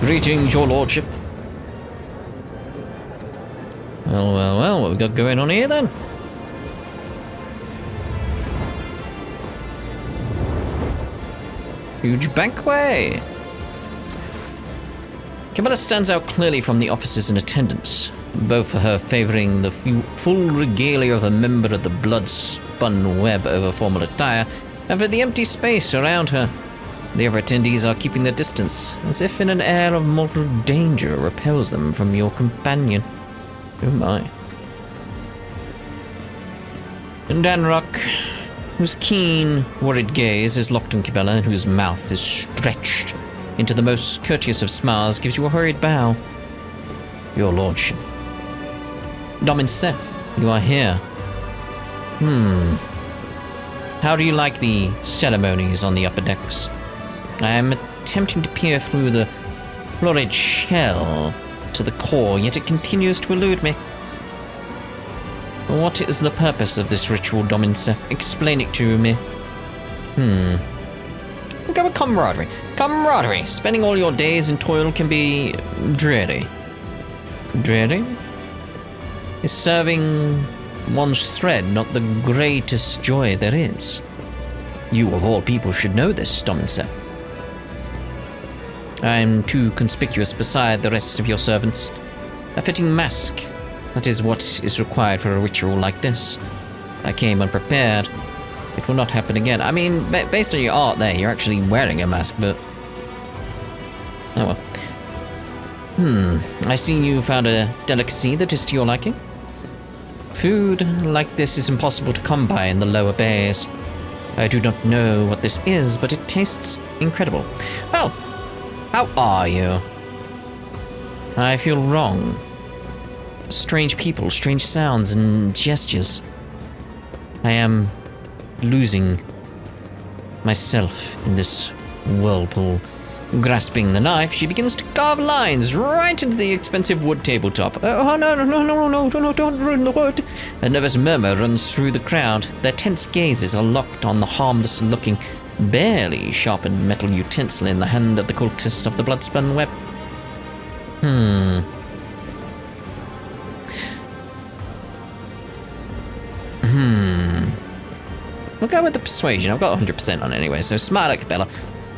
Greetings, your lordship. Well, what we got going on here then? Huge bankway. Camilla stands out clearly from the officers in attendance, both for her favouring the full regalia of a member of the blood-spun web over formal attire, and for the empty space around her. The other attendees are keeping their distance, as if in an air of mortal danger repels them from your companion. Oh my. And Danrock, whose keen, worried gaze is locked on Cabela and whose mouth is stretched into the most courteous of smiles, gives you a hurried bow. Your lordship. Domin Seth, you are here. How do you like the ceremonies on the upper decks? I am attempting to peer through the florid shell to the core, yet it continues to elude me. What is the purpose of this ritual, Domin Seth? Explain it to me. We'll go with camaraderie. Camaraderie! Spending all your days in toil can be dreary. Dreary? Is serving one's thread not the greatest joy there is? You, of all people, should know this, Domin Seth. I am too conspicuous beside the rest of your servants. A fitting mask. That is what is required for a ritual like this. I came unprepared. It will not happen again. I mean, based on your art there, you're actually wearing a mask, but... oh well. I see you found a delicacy that is to your liking. Food like this is impossible to come by in the lower bays. I do not know what this is, but it tastes incredible. Well, how are you? I feel wrong. Strange people, strange sounds and gestures. I am losing myself in this whirlpool. Grasping the knife, she begins to carve lines right into the expensive wood tabletop. Oh, no, don't ruin the wood. A nervous murmur runs through the crowd. Their tense gazes are locked on the harmless-looking, barely sharpened metal utensil in the hand of the cultist of the blood-spun web. We'll go with the persuasion. I've got 100% on it anyway, so smile like Bella.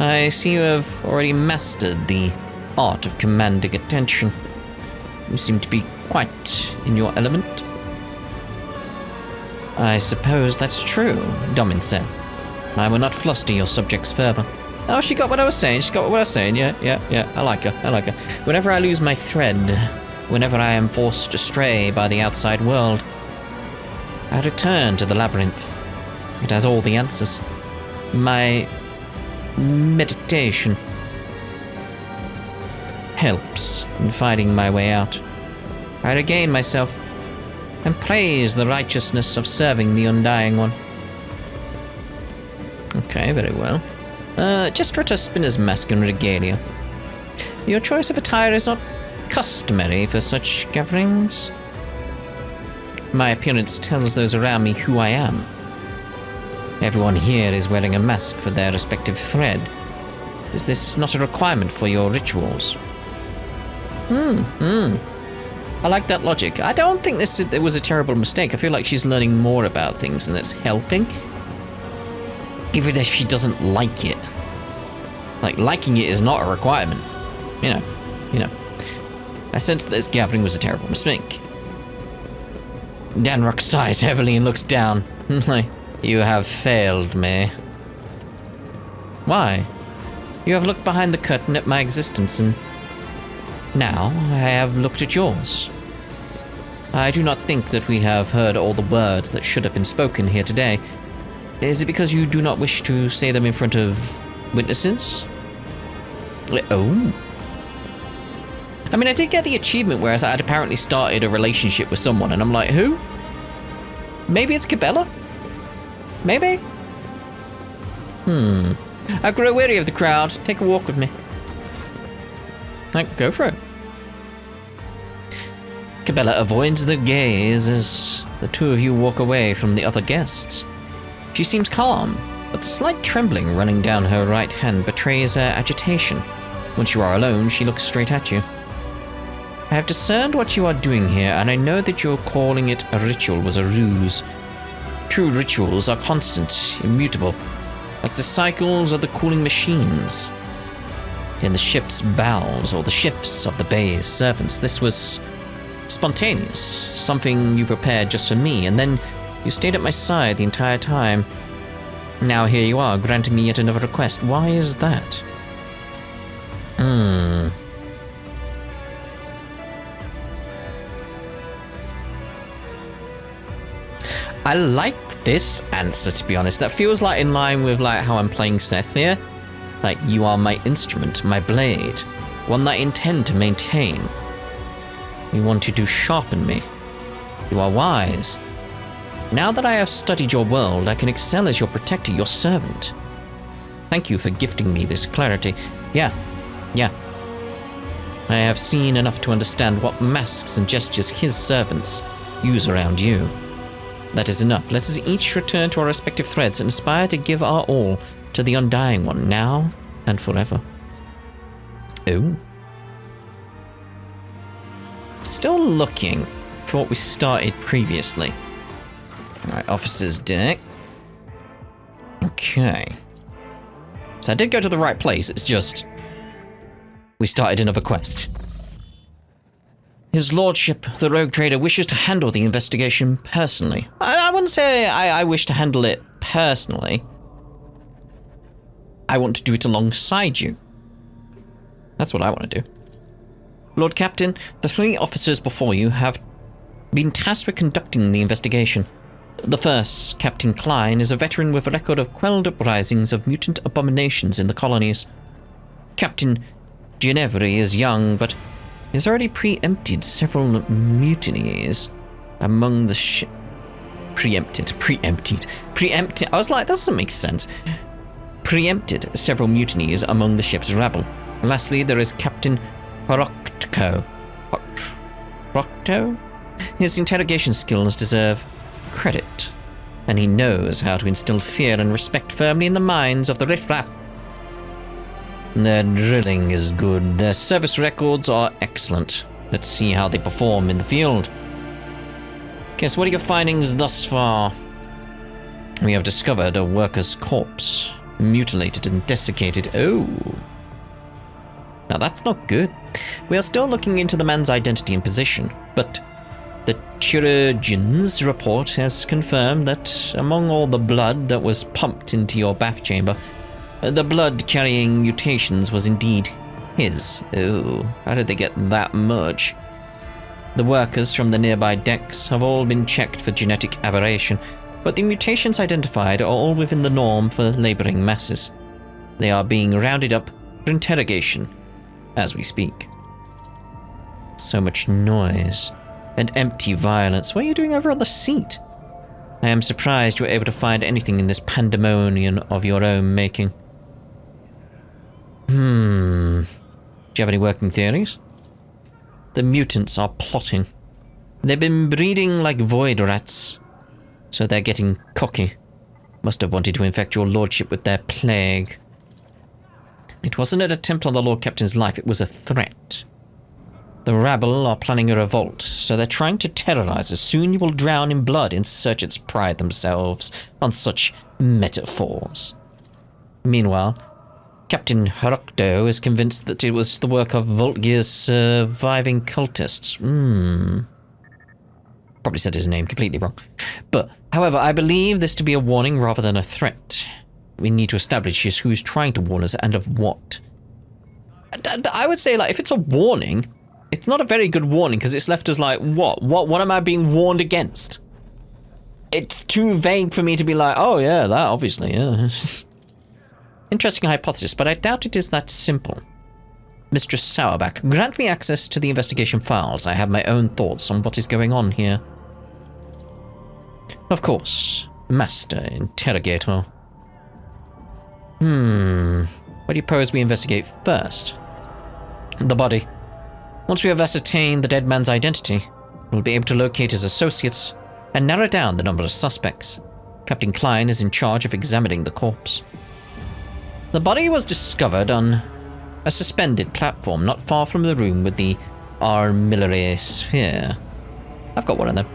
I see you have already mastered the art of commanding attention. You seem to be quite in your element. I suppose that's true, Domin Seth. I will not fluster your subjects further. Oh, she got what I was saying. Yeah. I like her. Whenever I lose my thread, whenever I am forced astray by the outside world, I return to the labyrinth. It has all the answers. My meditation helps in finding my way out. I regain myself and praise the righteousness of serving the Undying One. Okay, very well. Just let us spinner's mask and regalia. Your choice of attire is not customary for such gatherings. My appearance tells those around me who I am. Everyone here is wearing a mask for their respective thread. Is this not a requirement for your rituals? I like that logic. I don't think it was a terrible mistake. I feel like she's learning more about things and it's helping. Even if she doesn't like it. Like, liking it is not a requirement. You know. I sense that this gathering was a terrible mistake. Danrock sighs heavily and looks down. Like, you have failed me. Why? You have looked behind the curtain at my existence, and now I have looked at yours. I do not think that we have heard all the words that should have been spoken here today. Is it because you do not wish to say them in front of witnesses? Oh. I mean, I did get the achievement where I'd apparently started a relationship with someone, and I'm like, who? Maybe it's Cabela? Maybe? I grow weary of the crowd. Take a walk with me. Like, go for it. Cabela avoids the gaze as the two of you walk away from the other guests. She seems calm, but the slight trembling running down her right hand betrays her agitation. Once you are alone, she looks straight at you. I have discerned what you are doing here, and I know that your calling it a ritual was a ruse. True rituals are constant, immutable, like the cycles of the cooling machines in the ship's bowels or the shifts of the bay's servants. This was spontaneous, something you prepared just for me, and then you stayed at my side the entire time. Now here you are, granting me yet another request. Why is that? I like this answer, to be honest. That feels like in line with like how I'm playing Seth here. Like, you are my instrument, my blade, one that I intend to maintain. You wanted to sharpen me. You are wise. Now that I have studied your world, I can excel as your protector, your servant. Thank you for gifting me this clarity. Yeah. I have seen enough to understand what masks and gestures his servants use around you. That is enough. Let us each return to our respective threads and aspire to give our all to the Undying One, now and forever. Oh. Still looking for what we started previously. Alright, officer's deck. Okay. So I did go to the right place, it's just we started another quest. His Lordship, the Rogue Trader, wishes to handle the investigation personally. I wouldn't say I wish to handle it personally. I want to do it alongside you. That's what I want to do. Lord Captain, the 3 officers before you have been tasked with conducting the investigation. The first, Captain Klein, is a veteran with a record of quelled uprisings of mutant abominations in the colonies. Captain Ginevri is young, but has already preempted several mutinies among the Preempted. I was like, that doesn't make sense. Preempted several mutinies among the ship's rabble. Lastly, there is Captain Horocto. His interrogation skills deserve credit, and he knows how to instill fear and respect firmly in the minds of the riffraff. Their drilling is good. Their service records are excellent. Let's see how they perform in the field. Okay, so what are your findings thus far? We have discovered a worker's corpse, mutilated and desiccated. Oh. Now that's not good. We are still looking into the man's identity and position, but the chirurgeon's report has confirmed that among all the blood that was pumped into your bath chamber, the blood carrying mutations was indeed his. Oh, how did they get that much? The workers from the nearby decks have all been checked for genetic aberration, but the mutations identified are all within the norm for laboring masses. They are being rounded up for interrogation as we speak. So much noise and empty violence. What are you doing over on the seat? I am surprised you were able to find anything in this pandemonium of your own making. Do you have any working theories? The mutants are plotting. They've been breeding like void rats, so they're getting cocky. Must have wanted to infect your lordship with their plague. It wasn't an attempt on the Lord Captain's life, it was a threat. The rabble are planning a revolt, so they're trying to terrorize us. Soon you will drown in blood. Insurgents pride themselves on such metaphors. Meanwhile, Captain Horocto is convinced that it was the work of Voltgear's surviving cultists. Probably said his name completely wrong. But, however, I believe this to be a warning rather than a threat. We need to establish just who's trying to warn us and of what. I would say, like, if it's a warning, it's not a very good warning because it's left us like, what am I being warned against? It's too vague for me to be like, oh yeah, that obviously, yeah. Interesting hypothesis, but I doubt it is that simple. Mistress Sourback, grant me access to the investigation files. I have my own thoughts on what is going on here. Of course, Master Interrogator. What do you pose we investigate first? The body. Once we have ascertained the dead man's identity, we'll be able to locate his associates and narrow down the number of suspects. Captain Klein is in charge of examining the corpse. The body was discovered on a suspended platform not far from the room with the armillary sphere. I've got one of them.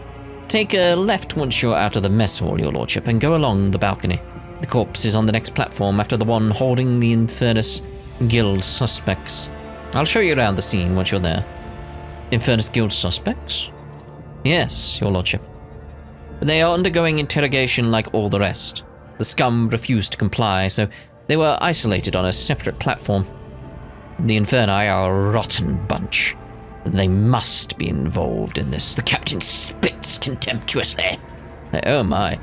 Take a left once you're out of the mess hall, your lordship, and go along the balcony. The corpse is on the next platform after the one holding the Infernus Guild suspects. I'll show you around the scene once you're there. Infernus Guild suspects? Yes, your lordship. They are undergoing interrogation like all the rest. The scum refused to comply, so they were isolated on a separate platform. The Inferni are a rotten bunch. They must be involved in this. The captain spits contemptuously. Oh my.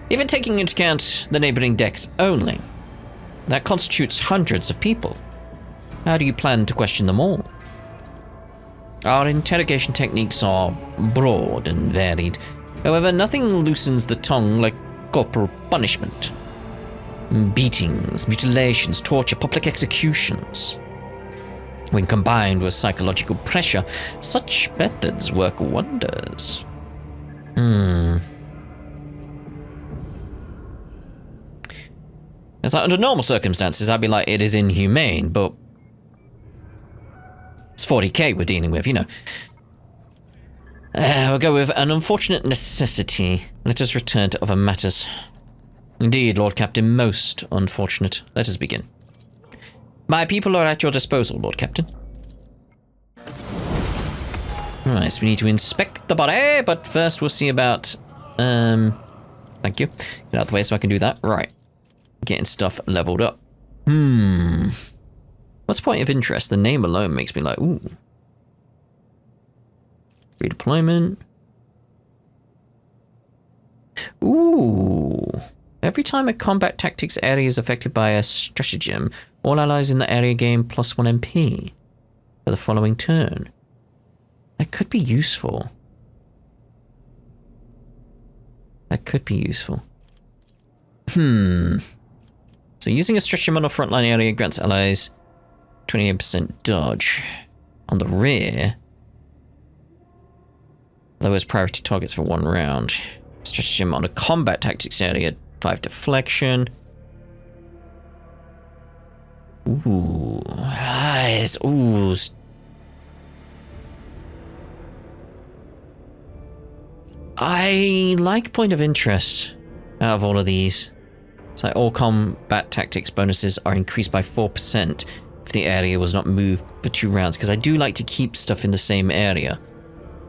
Even taking into account the neighboring decks only, that constitutes hundreds of people. How do you plan to question them all? Our interrogation techniques are broad and varied. However, nothing loosens the tongue like corporal punishment. Beatings, mutilations, torture, public executions. When combined with psychological pressure, such methods work wonders. It's like, under normal circumstances, I'd be like, it is inhumane, but it's 40k we're dealing with, you know. We'll go with an unfortunate necessity. Let us return to other matters. Indeed, Lord Captain, most unfortunate. Let us begin. My people are at your disposal, Lord Captain. Alright, so we need to inspect the body, but first we'll see about... Thank you. Get out of the way so I can do that. Right. Getting stuff leveled up. What's point of interest? The name alone makes me like, ooh. Redeployment. Ooh. Every time a combat tactics area is affected by a stratagem, all allies in the area gain +1 MP for the following turn. That could be useful. That could be useful. So using a stratagem on a frontline area grants allies 28% dodge. On the rear, lowers priority targets for 1 round. Stratagem on a combat tactics area, 5 deflection. Ooh, eyes. Ooh. I like point of interest out of all of these. It's like all combat tactics bonuses are increased by 4% if the area was not moved for 2 rounds, because I do like to keep stuff in the same area.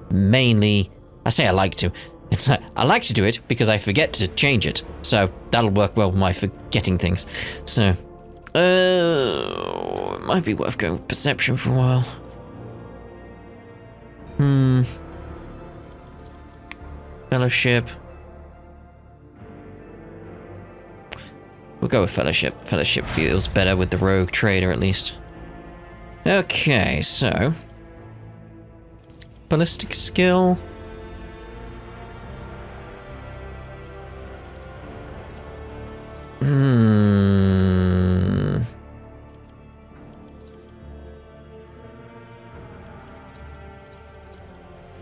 Mainly, I say I like to. It's like, I like to do it because I forget to change it. So that'll work well with my forgetting things. So, it might be worth going with perception for a while. Fellowship. We'll go with Fellowship. Fellowship feels better with the rogue trader, at least. Okay, so... ballistic skill.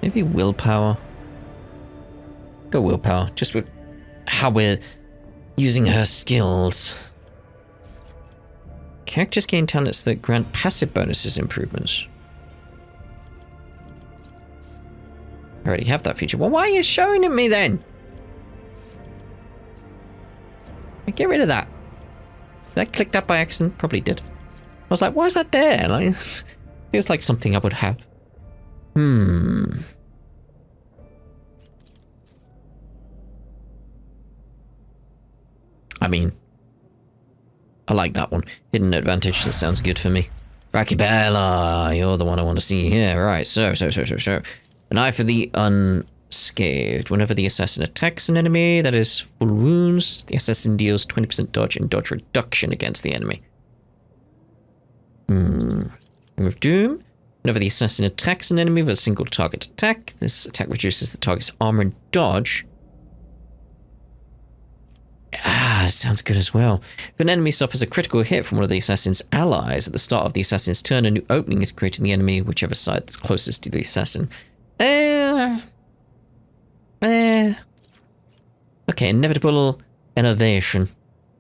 Maybe willpower. Go willpower, just with how we're using her skills. Characters gain talents that grant passive bonuses improvements. I already have that feature. Well, why are you showing it me then? Get rid of that. Did I click that by accident? Probably did. I was like, why is that there? Like, feels like something I would have. I mean, I like that one. Hidden advantage, that sounds good for me. Rakibella, you're the one I want to see here. Right, so. An eye for the unscathed. Whenever the assassin attacks an enemy that is full wounds, the assassin deals 20% dodge and dodge reduction against the enemy. Ring of Doom. Whenever the assassin attacks an enemy with a single target attack, this attack reduces the target's armor and dodge. Sounds good as well. If an enemy suffers a critical hit from one of the assassin's allies at the start of the assassin's turn, a new opening is created in the enemy, whichever side is closest to the assassin. Okay, inevitable innovation.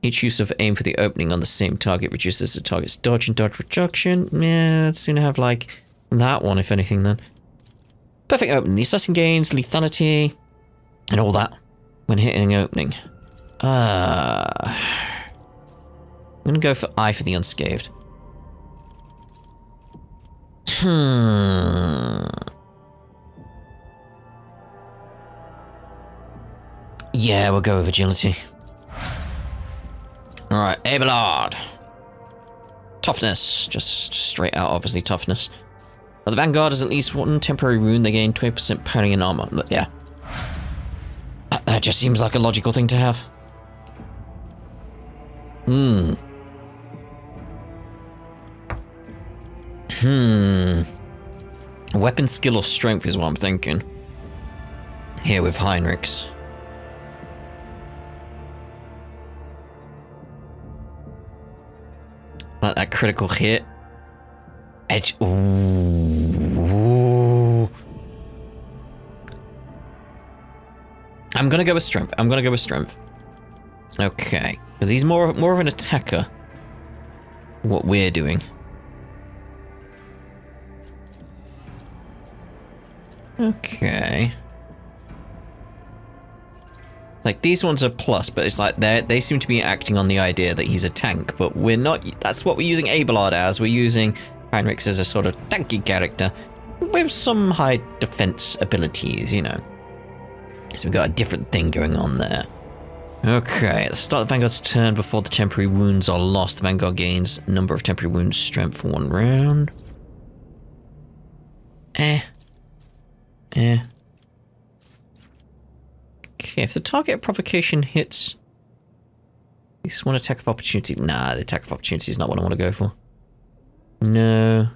Each use of aim for the opening on the same target reduces the target's dodge and dodge reduction. Yeah, let's sooner have like that one, if anything, then. Perfect opening. The assassin gains lethality and all that when hitting an opening. I'm gonna go for I for the unscathed. Yeah, we'll go with agility. Alright, Abelard. Toughness. Just straight out, obviously, toughness. Well, the Vanguard has at least one temporary wound. They gain 20% padding and armor. But yeah. That just seems like a logical thing to have. Weapon skill or strength is what I'm thinking. Here with Heinrichs. Like that critical hit. Edge. Ooh. I'm gonna go with strength. Okay. Because he's more of an attacker. What we're doing. Okay. Like, these ones are plus, but it's like they seem to be acting on the idea that he's a tank, but we're not. That's what we're using Abelard as. We're using Heinrichs as a sort of tanky character with some high defense abilities, you know. So we've got a different thing going on there. Okay, let's start the Vanguard's turn before the temporary wounds are lost. The Vanguard gains a number of temporary wounds strength for 1 round. Okay, if the target provocation hits... At least one attack of opportunity. Nah, the attack of opportunity is not what I want to go for. No.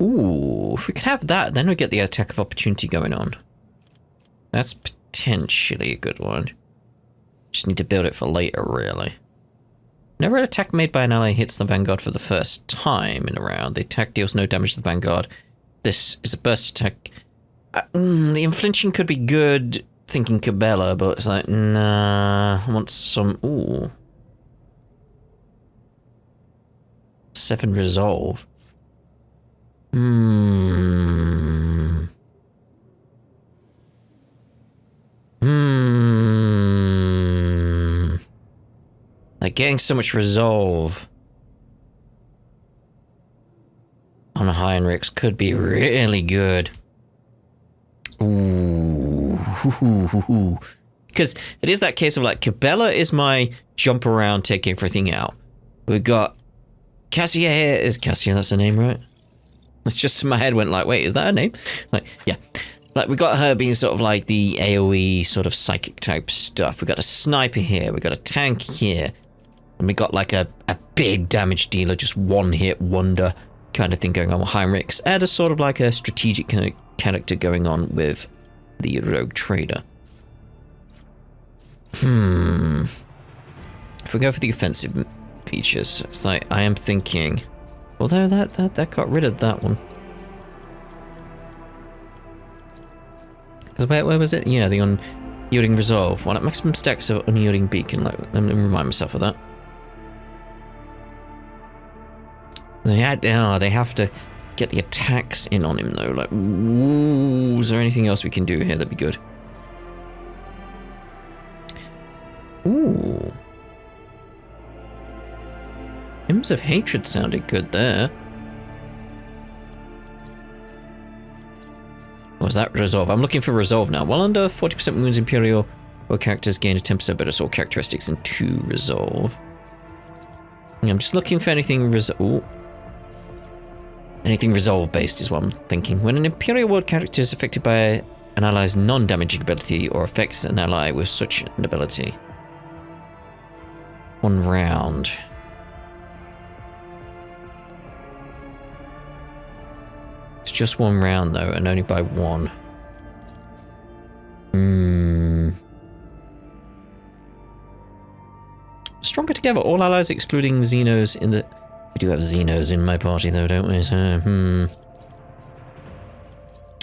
Ooh, if we could have that, then we get the attack of opportunity going on. That's potentially a good one. Just need to build it for later, really. Whenever an attack made by an ally hits the Vanguard for the first time in a round, the attack deals no damage to the Vanguard. This is a burst attack. The inflinching could be good, thinking Cabela, but it's like, nah, I want some... Ooh. 7 resolve. Like, getting so much resolve on a Heinrichs could be really good. Ooh. Because it is that case of like, Cabela is my jump around, take everything out. We've got Cassia here. Is Cassia, that's her name, right? It's just, my head went like, wait, is that her name? Like, yeah. Like, we got her being sort of like the AoE sort of psychic type stuff. We got a sniper here. We got a tank here. And we got like a big damage dealer, just one hit wonder kind of thing going on with Heinrichs. And a sort of like a strategic kind of character going on with the rogue trader. If we go for the offensive features, it's like, I am thinking... Although that got rid of that one. Because where was it? Yeah, the unyielding resolve. One at maximum stacks of unyielding beacon. Like, let me remind myself of that. They have to get the attacks in on him though. Like, ooh, is there anything else we can do here that'd be good? Ooh. Hymns of Hatred sounded good there. Was that resolve? I'm looking for resolve now. While under 40% wounds, Imperial all characters gain a 10% better sword characteristics and 2 resolve. I'm just looking for anything anything resolve based is what I'm thinking. When an Imperial World character is affected by an ally's non-damaging ability or affects an ally with such an ability. 1 round. It's just 1 round though, and only by 1. Stronger together. All allies excluding Xenos in the... We do have Xenos in my party though, don't we? So,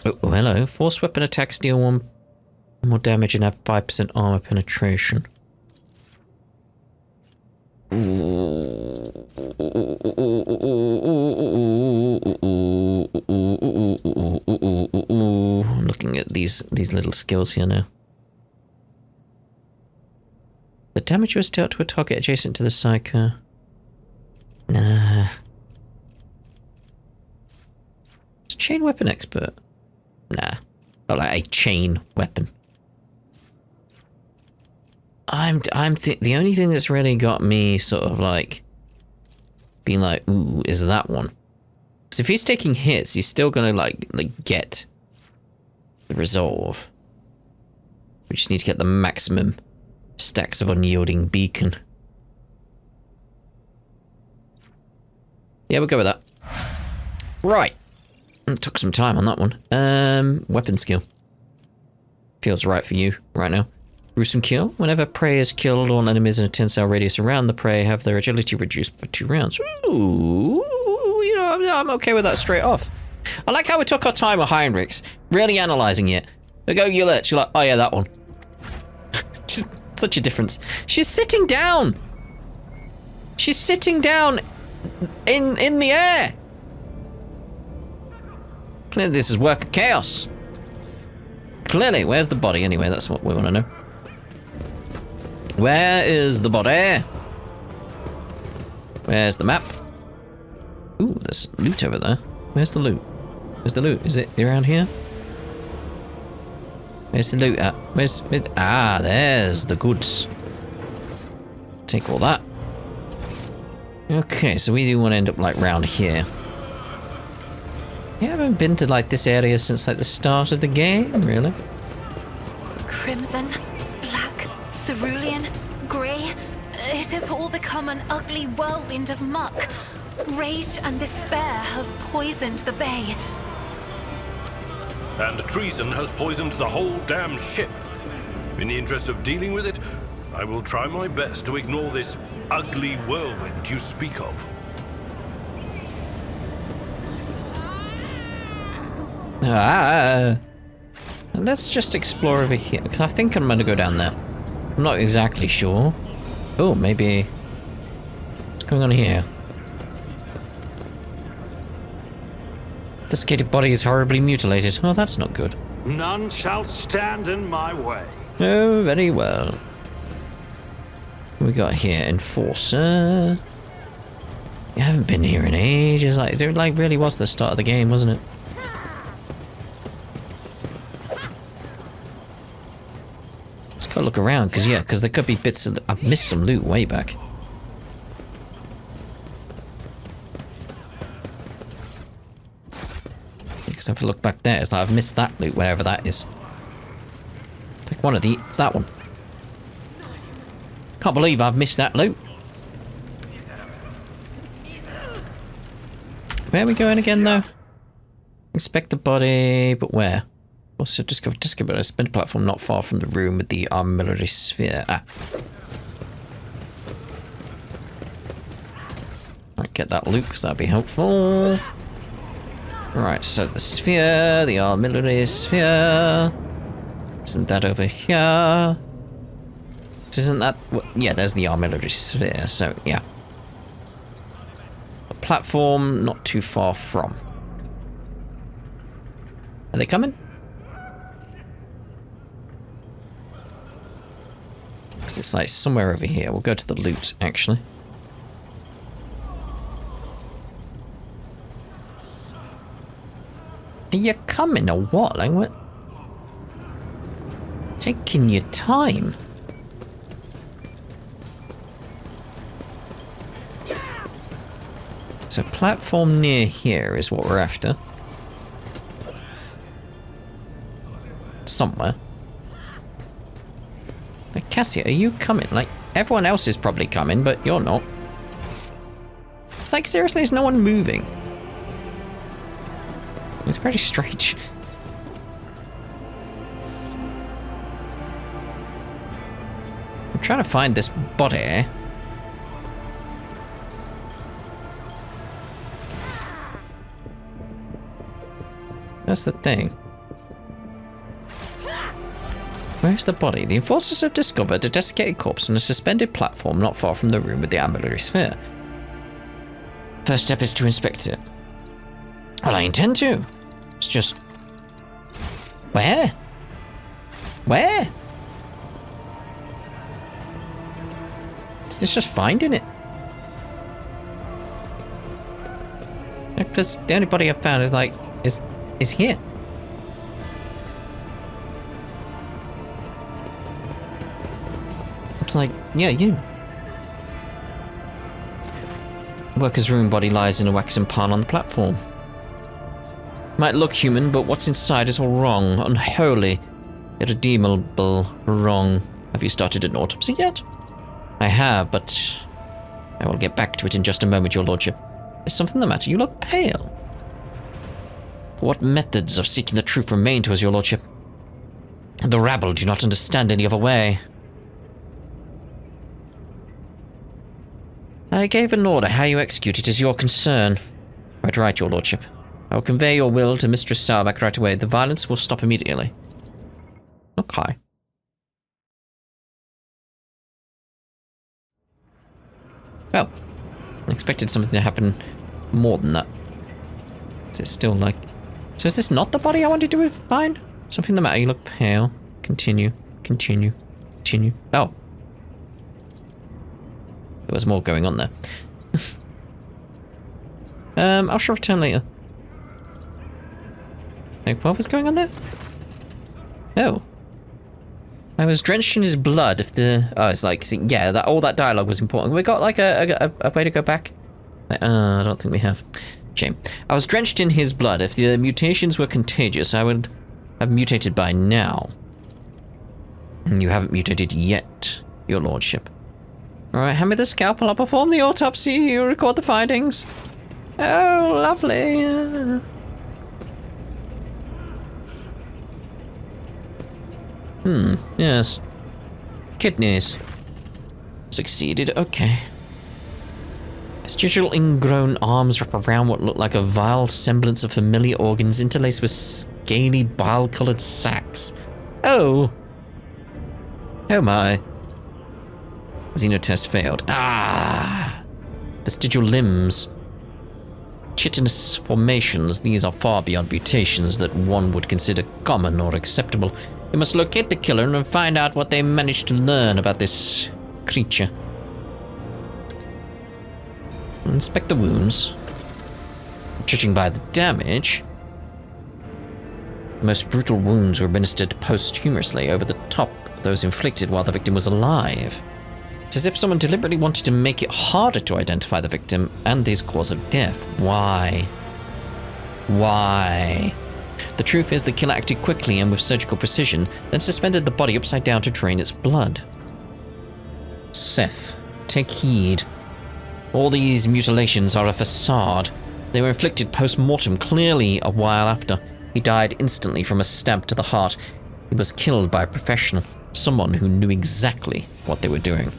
Oh, hello. Force weapon attacks deal 1 More damage and have 5% armor penetration. Looking at these little skills here now. The damage was dealt to a target adjacent to the psycho. Nah. It's a chain weapon expert. Nah. Not like a chain weapon. The only thing that's really got me sort of like being like, ooh, is that one. Because if he's taking hits, he's still gonna like get the resolve. We just need to get the maximum stacks of unyielding beacon. Yeah, we'll go with that. Right. It took some time on that one. Weapon skill. Feels right for you right now. Gruesome kill. Whenever prey is killed, all enemies in a 10-cell radius around the prey have their agility reduced for 2 rounds. Ooh, you know, I'm okay with that straight off. I like how we took our time with Heinrichs, really analysing it. We go Ullert, you're like, oh yeah, that one. Just such a difference. She's sitting down! She's sitting down in the air! Clearly this is work of chaos. Clearly, where's the body anyway? That's what we want to know. Where is the body? Where's the map? Ooh, there's loot over there. Where's the loot? Where's the loot? Is it around here? Where's the loot at? Where's ah, there's the goods. Take all that. Okay, so we do want to end up like round here. You haven't been to like this area since like the start of the game, really? Crimson, black, cerulean, grey. It has all become an ugly whirlwind of muck. Rage and despair have poisoned the bay. And treason has poisoned the whole damn ship. In the interest of dealing with it, I will try my best to ignore this ugly whirlwind you speak of. Let's just explore over here, because I think I'm going to go down there. I'm not exactly sure. Oh, maybe... What's going on here? The skated body is horribly mutilated. Oh, that's not good. None shall stand in my way. Oh, very well. What we got here? Enforcer. You haven't been here in ages. Like, it like really was the start of the game, wasn't it? Just gotta look around, because there could be bits of... I've missed some loot way back. Because if I look back there, it's like I've missed that loot, wherever that is. Take one of the... It's that one. Can't believe I've missed that loot. Where are we going again, though? Inspect the body, but where? Also, discover a spin platform not far from the room with the armillary sphere. Ah. Right, get that loot, because that'd be helpful. Right, so the sphere, the armillary sphere. Isn't that over here? Isn't that... Yeah, there's the armillary sphere, so yeah. A platform not too far from. Are they coming? Because it's like somewhere over here. We'll go to the loot, actually. Are you coming or what? Like, what? Taking your time. So platform near here is what we're after. Somewhere. Like, Cassia, are you coming? Like, everyone else is probably coming, but you're not. It's like, seriously, there's no one moving. It's very strange. I'm trying to find this body. That's the thing. Where's the body? The enforcers have discovered a desiccated corpse on a suspended platform not far from the room with the ambulatory sphere. First step is to inspect it. Well, I intend to. It's just... Where? Where? It's just finding it. Because the only body I've found is like, is here. It's like, yeah, you. Worker's room body lies in a waxen pan on the platform. Might look human, but what's inside is all wrong, unholy, irredeemable wrong. Have you started an autopsy yet? I have, but I will get back to it in just a moment, your lordship. Is something the matter? You look pale. What methods of seeking the truth remain to us, your lordship? The rabble do not understand any other way. I gave an order. How you execute it is your concern. Quite right, your lordship. I will convey your will to Mistress Sauerback right away. The violence will stop immediately. Okay. Well, I expected something to happen more than that. Is it still like... So is this not the body I wanted to find? Something the matter? You look pale. Continue. Continue. Continue. Oh. There was more going on there. I shall return later. Like, what was going on there? Oh. I was drenched in his blood if the... Oh, it's like... See, yeah, that all that dialogue was important. We got, like, a way to go back? I don't think we have. Shame. I was drenched in his blood. If the mutations were contagious, I would have mutated by now. You haven't mutated yet, your lordship. Alright, hand me the scalpel. I'll perform the autopsy. You record the findings. Oh, lovely. Yes. Kidneys. Succeeded, okay. Vestigial ingrown arms wrap around what look like a vile semblance of familiar organs interlaced with scaly bile-coloured sacs. Oh! Oh my. Xenotest failed. Ah! Vestigial limbs. Chitinous formations. These are far beyond mutations that one would consider common or acceptable. We must locate the killer and find out what they managed to learn about this creature. Inspect the wounds. Judging by the damage, the most brutal wounds were administered posthumously over the top of those inflicted while the victim was alive. It's as if someone deliberately wanted to make it harder to identify the victim and his cause of death. Why? Why? The truth is the killer acted quickly and with surgical precision, then suspended the body upside down to drain its blood. Seth, take heed. All these mutilations are a facade. They were inflicted post-mortem, clearly a while after. He died instantly from a stab to the heart. He was killed by a professional, someone who knew exactly what they were doing.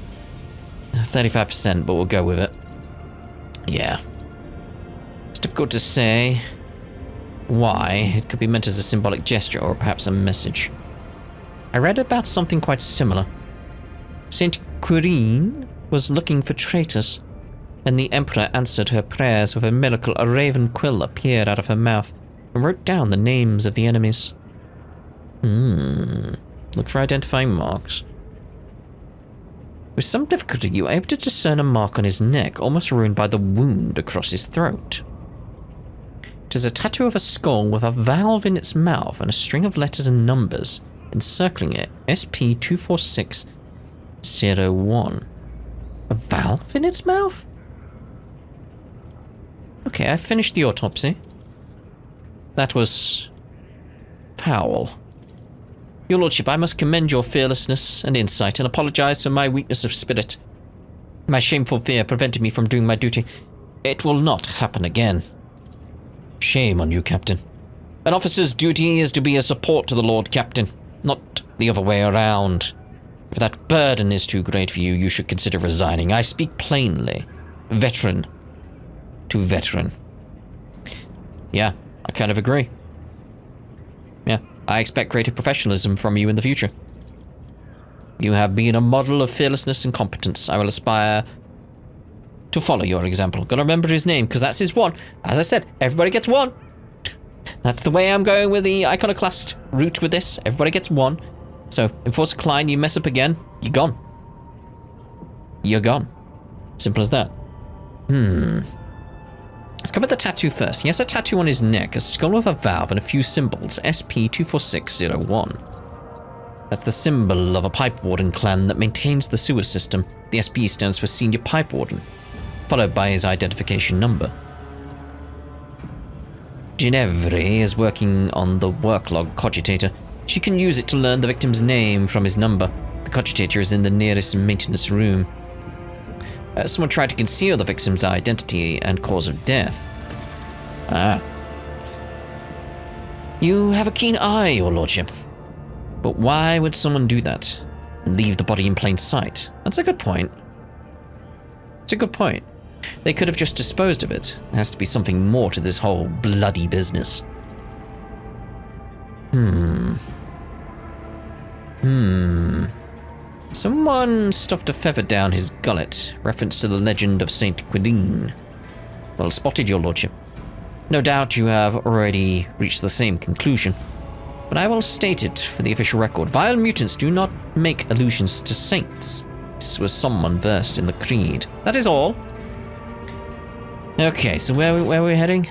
35%, but we'll go with it. Yeah. It's difficult to say why. It could be meant as a symbolic gesture or perhaps a message. I read about something quite similar. Saint Quirine was looking for traitors, and the Emperor answered her prayers with a miracle. A raven quill appeared out of her mouth and wrote down the names of the enemies. Look for identifying marks. With some difficulty, you were able to discern a mark on his neck, almost ruined by the wound across his throat. It is a tattoo of a skull with a valve in its mouth and a string of letters and numbers encircling it. SP24601. A valve in its mouth? Okay, I finished the autopsy. That was foul. Your lordship, I must commend your fearlessness and insight and apologize for my weakness of spirit. My shameful fear prevented me from doing my duty. It will not happen again. Shame on you, Captain. An officer's duty is to be a support to the Lord Captain, not the other way around. If that burden is too great for you, you should consider resigning. I speak plainly. Veteran to veteran. Yeah, I kind of agree. Yeah, I expect greater professionalism from you in the future. You have been a model of fearlessness and competence. I will aspire to follow your example. Gotta remember his name, because that's his one. As I said, everybody gets one. That's the way I'm going with the iconoclast route with this. Everybody gets one. So, Enforcer Klein, you mess up again, you're gone. You're gone. Simple as that. Let's cover the tattoo first. He has a tattoo on his neck, a skull with a valve and a few symbols. SP24601. That's the symbol of a pipe warden clan that maintains the sewer system. The SP stands for Senior Pipe Warden, followed by his identification number. Ginevre is working on the worklog cogitator. She can use it to learn the victim's name from his number. The cogitator is in the nearest maintenance room. Someone tried to conceal the victim's identity and cause of death. Ah. You have a keen eye, your lordship. But why would someone do that? And leave the body in plain sight? That's a good point. It's a good point. They could have just disposed of it. There has to be something more to this whole bloody business. Someone stuffed a feather down his gullet, reference to the legend of Saint Quidin. Well spotted, your lordship. No doubt you have already reached the same conclusion, but I will state it for the official record. Vile mutants do not make allusions to saints. This was someone versed in the creed. That is all. Okay, so where are we heading?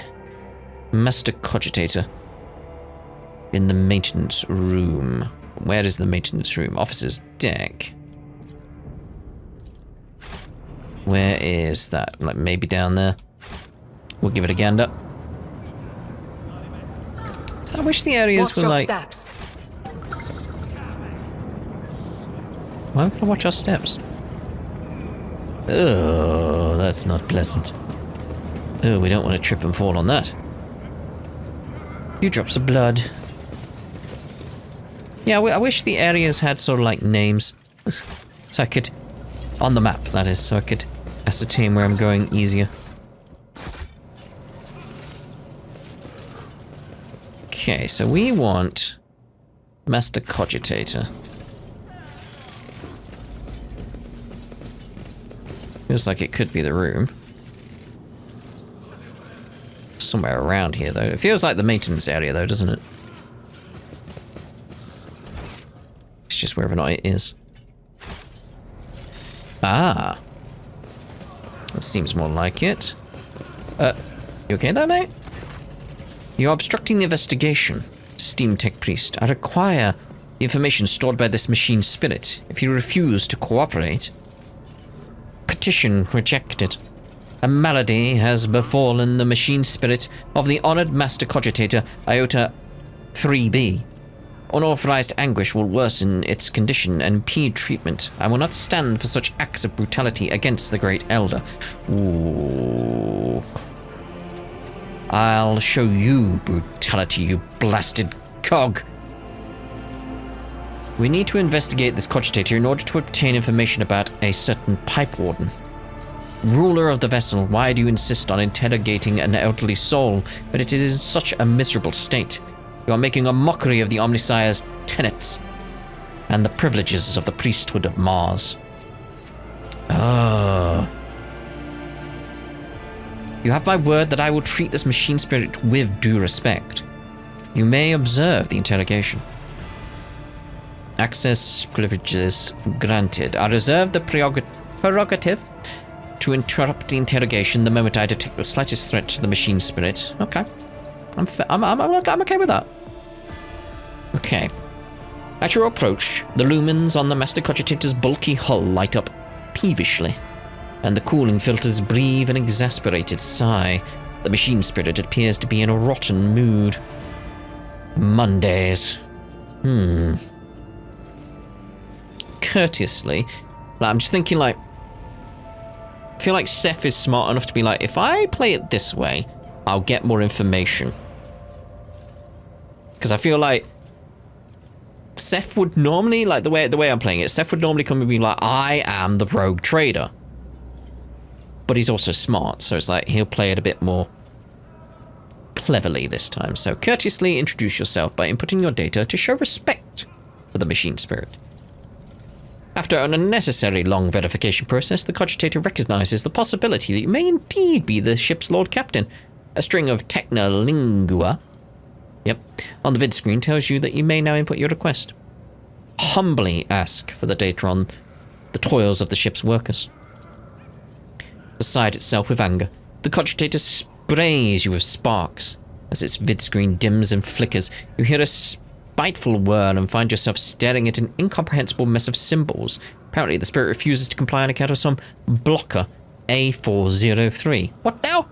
Master Cogitator. In the maintenance room. Where is the maintenance room? Officer's deck. Where is that? Like maybe down there? We'll give it a gander. So I wish the areas were like... Steps. Why would I watch our steps? Oh, that's not pleasant. Oh, we don't want to trip and fall on that. Few drops of blood. Yeah, I wish the areas had sort of like names. So I could... On the map, that is, so I could ascertain where I'm going easier. Okay, so we want... Master Cogitator. Feels like it could be the room. Somewhere around here, though. It feels like the maintenance area, though, doesn't it? It's just wherever or not it is. Ah. That seems more like it. You okay there, mate? You're obstructing the investigation, Steam Tech Priest. I require the information stored by this machine spirit. If you refuse to cooperate... Petition rejected. A malady has befallen the machine spirit of the honored Master Cogitator, Iota 3B. Unauthorized anguish will worsen its condition and impede treatment. I will not stand for such acts of brutality against the Great Elder. Ooh. I'll show you brutality, you blasted cog. We need to investigate this cogitator in order to obtain information about a certain pipe warden. Ruler of the vessel, why do you insist on interrogating an elderly soul, but it is in such a miserable state? You are making a mockery of the Omnissiah's tenets and the privileges of the priesthood of Mars. Ah. You have my word that I will treat this machine spirit with due respect. You may observe the interrogation. Access privileges granted. I reserve the prerogative to interrupt the interrogation the moment I detect the slightest threat to the machine spirit. Okay. I'm okay with that. Okay. At your approach, the lumens on the Master Cogitator's bulky hull light up peevishly, and the cooling filters breathe an exasperated sigh. The machine spirit appears to be in a rotten mood. Mondays. Courteously, I'm just thinking like, I feel like Seth is smart enough to be like, if I play it this way, I'll get more information. Because I feel like Seth would normally, like the way I'm playing it, Seth would normally come and be like, I am the rogue trader. But he's also smart, so it's like he'll play it a bit more cleverly this time. So courteously introduce yourself by inputting your data to show respect for the machine spirit. After an unnecessarily long verification process, the cogitator recognizes the possibility that you may indeed be the ship's Lord Captain. A string of technolingua, on the vid screen tells you that you may now input your request. Humbly ask for the data on the toils of the ship's workers. Beside itself with anger, the cogitator sprays you with sparks. As its vid screen dims and flickers, you hear a spiteful whir and find yourself staring at an incomprehensible mess of symbols. Apparently, the spirit refuses to comply on account of some blocker A403. What now?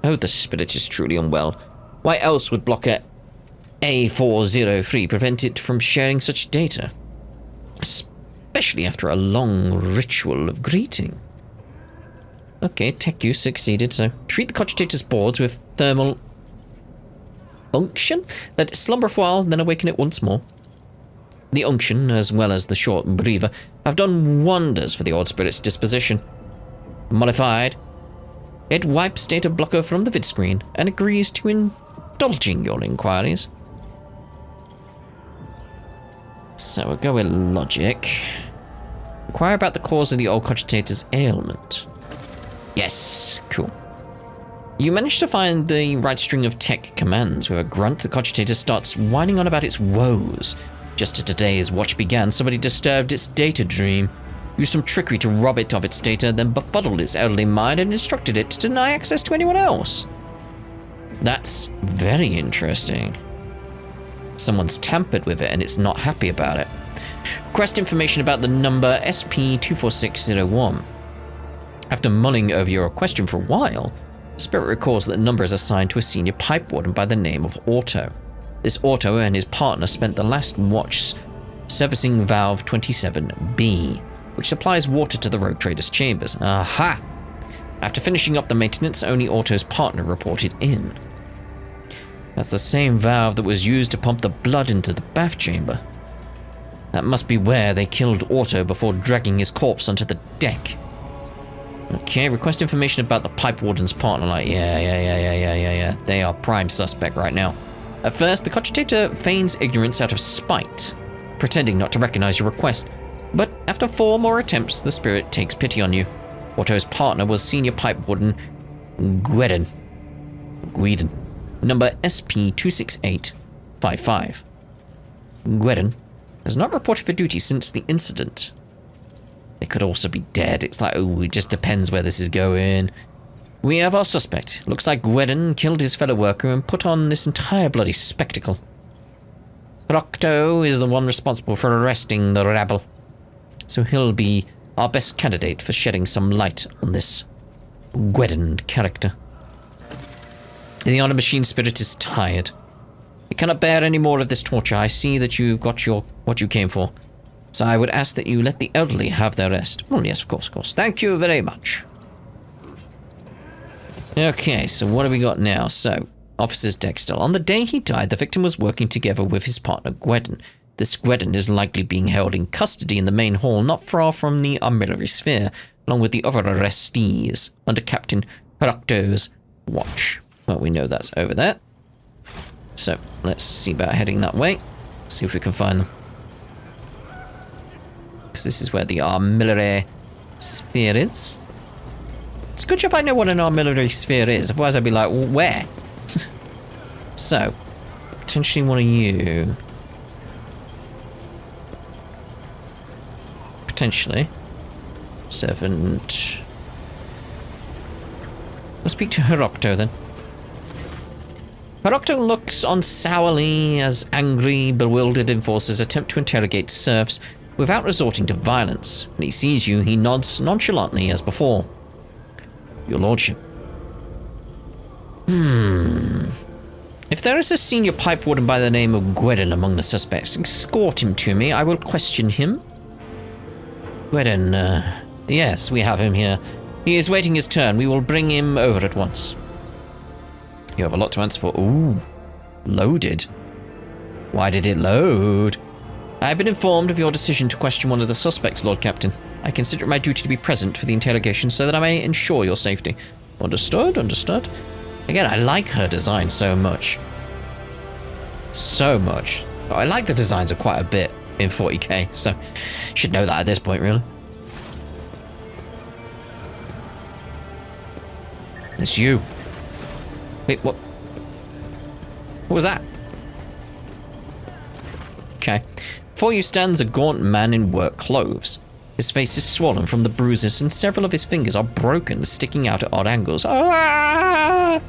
Oh, the spirit is truly unwell. Why else would blocker A403 prevent it from sharing such data? Especially after a long ritual of greeting. Okay, tech use succeeded, so treat the cogitator's boards with thermal unction. Let it slumber for a while, then awaken it once more. The unction, as well as the short breather, have done wonders for the old spirit's disposition. Modified, it wipes data blocker from the vid screen and agrees to indulging your inquiries. So we'll go with logic. Inquire about the cause of the old cogitator's ailment. Yes, cool. You manage to find the right string of tech commands. With a grunt, the cogitator starts whining on about its woes. Just as today's watch began, somebody disturbed its data dream, used some trickery to rob it of its data, then befuddled its elderly mind and instructed it to deny access to anyone else. That's very interesting. Someone's tampered with it and it's not happy about it. Request information about the number SP24601. After mulling over your question for a while, Spirit recalls that the number is assigned to a senior pipe warden by the name of Otto. This Otto and his partner spent the last watch servicing valve 27B, which supplies water to the rogue trader's chambers. Aha! After finishing up the maintenance, only Otto's partner reported in. That's the same valve that was used to pump the blood into the bath chamber. That must be where they killed Otto before dragging his corpse onto the deck. Okay, request information about the pipe warden's partner. Like, yeah. They are prime suspect right now. At first, the cogitator feigns ignorance out of spite, pretending not to recognize your request. But after 4 more attempts, the spirit takes pity on you. Otto's partner was senior pipe warden Guedon. Number SP26855. Guedon has not reported for duty since the incident. They could also be dead. It's like, oh, it just depends where this is going. We have our suspect. Looks like Guedon killed his fellow worker and put on this entire bloody spectacle. Rocto is the one responsible for arresting the rabble, so he'll be our best candidate for shedding some light on this Guedon character. The honor machine spirit is tired. It cannot bear any more of this torture. I see that you've got what you came for. So I would ask that you let the elderly have their rest. Oh, yes, of course. Thank you very much. Okay, so what have we got now? So, Officer's deck still. On the day he died, the victim was working together with his partner, Guedon. This Guedon is likely being held in custody in the main hall, not far from the armillary sphere, along with the other arrestees, under Captain Paracto's watch. Well, we know that's over there. So, let's see about heading that way. See if we can find them. Because this is where the armillary sphere is. It's a good job I know what an armillary sphere is, otherwise I'd be like, well, where? So, potentially one of you. Potentially. Servant. Let's speak to Herocto then. Herocto looks on sourly as angry, bewildered enforcers attempt to interrogate serfs without resorting to violence. When he sees you, he nods nonchalantly as before. Your lordship. If there is a senior pipe warden by the name of Guedon among the suspects, escort him to me. I will question him. Guedon, yes, we have him here. He is waiting his turn. We will bring him over at once. You have a lot to answer for. Ooh, loaded. Why did it load? I have been informed of your decision to question one of the suspects, Lord Captain. I consider it my duty to be present for the interrogation so that I may ensure your safety. Understood. Again, I like her design so much. So much. I like the designs of quite a bit. in 40k, so should know that at this point, really. It's you. Wait, what? What was that? Okay. Before you stands a gaunt man in work clothes. His face is swollen from the bruises and several of his fingers are broken, sticking out at odd angles. Ah!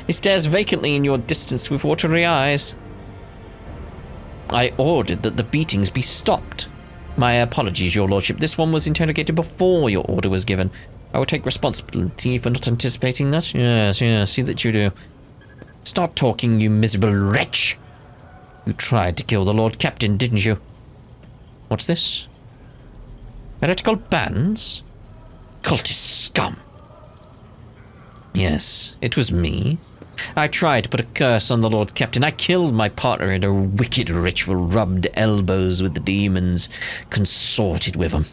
He stares vacantly in your distance with watery eyes. I ordered that the beatings be stopped. My apologies, your lordship. This one was interrogated before your order was given. I will take responsibility for not anticipating that. Yes, see that you do. Start talking, you miserable wretch. You tried to kill the Lord Captain, didn't you? What's this? Heretical bands? Cultist scum. Yes, it was me. I tried to put a curse on the Lord Captain. I killed my partner in a wicked ritual, rubbed elbows with the demons, consorted with them.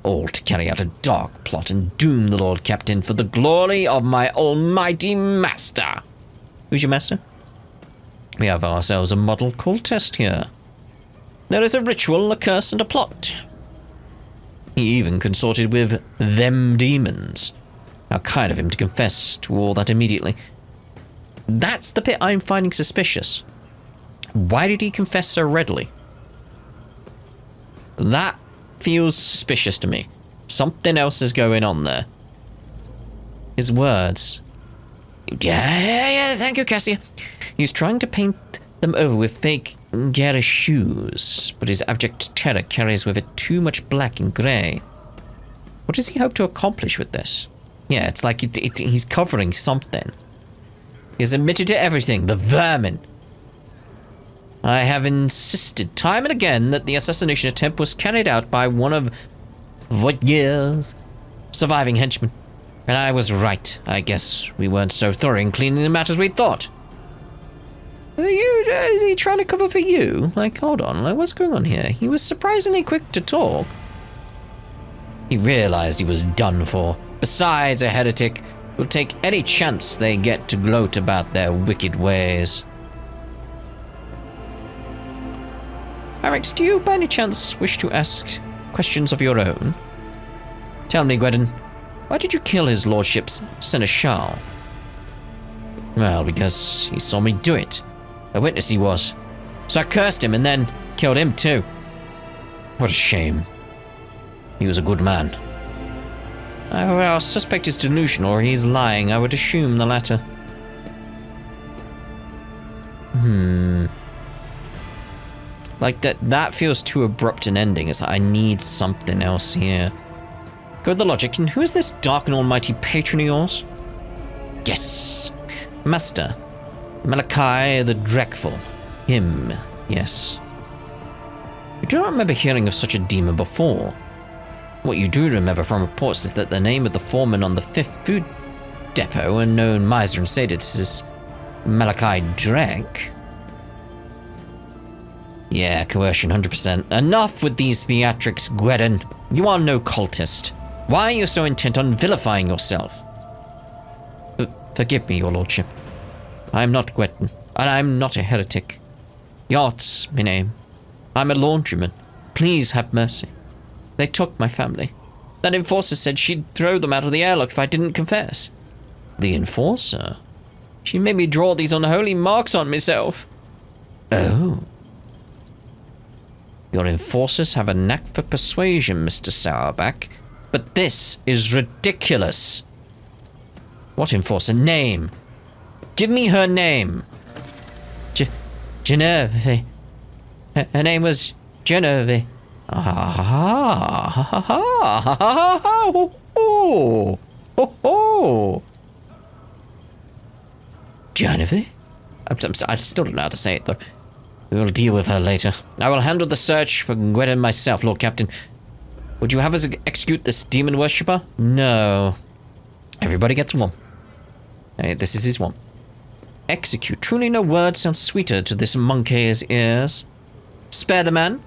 All to carry out a dark plot and doom the Lord Captain for the glory of my almighty master. Who's your master? We have ourselves a model cultist here. There is a ritual, a curse, and a plot. He even consorted with them demons. How kind of him to confess to all that immediately. That's the bit I'm finding suspicious. Why did he confess so readily? That feels suspicious to me. Something else is going on there. His words. Yeah, thank you, Cassia. He's trying to paint them over with fake garish shoes, but his abject terror carries with it too much black and grey. What does he hope to accomplish with this? Yeah, it's like he's covering something. He has admitted to everything, the vermin. I have insisted time and again that the assassination attempt was carried out by one of Voigt's surviving henchmen. And I was right. I guess we weren't so thorough in cleaning the matters we thought. Is he trying to cover for you? Like, hold on, like, what's going on here? He was surprisingly quick to talk. He realized he was done for. Besides, a heretic will take any chance they get to gloat about their wicked ways. Alex, do you by any chance wish to ask questions of your own? Tell me, Gwendon, why did you kill his lordship's seneschal? Well, because he saw me do it. A witness he was. So I cursed him and then killed him too. What a shame. He was a good man. Either our suspect is delusional or he's lying. I would assume the latter. Like, that feels too abrupt an ending. It's like, I need something else here. Go with the logic. And who is this dark and almighty patron of yours? Yes. Master. Malachi the Dreadful. Him. Yes. You do not remember hearing of such a demon before. What you do remember from reports is that the name of the foreman on the 5th food depot, a known miser and sadist, is Malachi Drake. Yeah, coercion, 100%. Enough with these theatrics, Gwendon. You are no cultist. Why are you so intent on vilifying yourself? Forgive me, your lordship. I am not Gwendon, and I am not a heretic. Yacht's my name. I'm a laundryman. Please have mercy. They took my family. That enforcer said she'd throw them out of the airlock if I didn't confess. The enforcer? She made me draw these unholy marks on myself. Oh. Your enforcers have a knack for persuasion, Mr. Sourback. But this is ridiculous. What enforcer? Name. Give me her name. Genevieve. Her name was Genevieve. Genevieve? I still don't know how to say it, though. We will deal with her later. I will handle the search for Gwendon myself, Lord Captain. Would you have us execute this demon worshipper? No. Everybody gets one. Hey, this is his one. Execute. Truly no word sounds sweeter to this monkey's ears. Spare the man.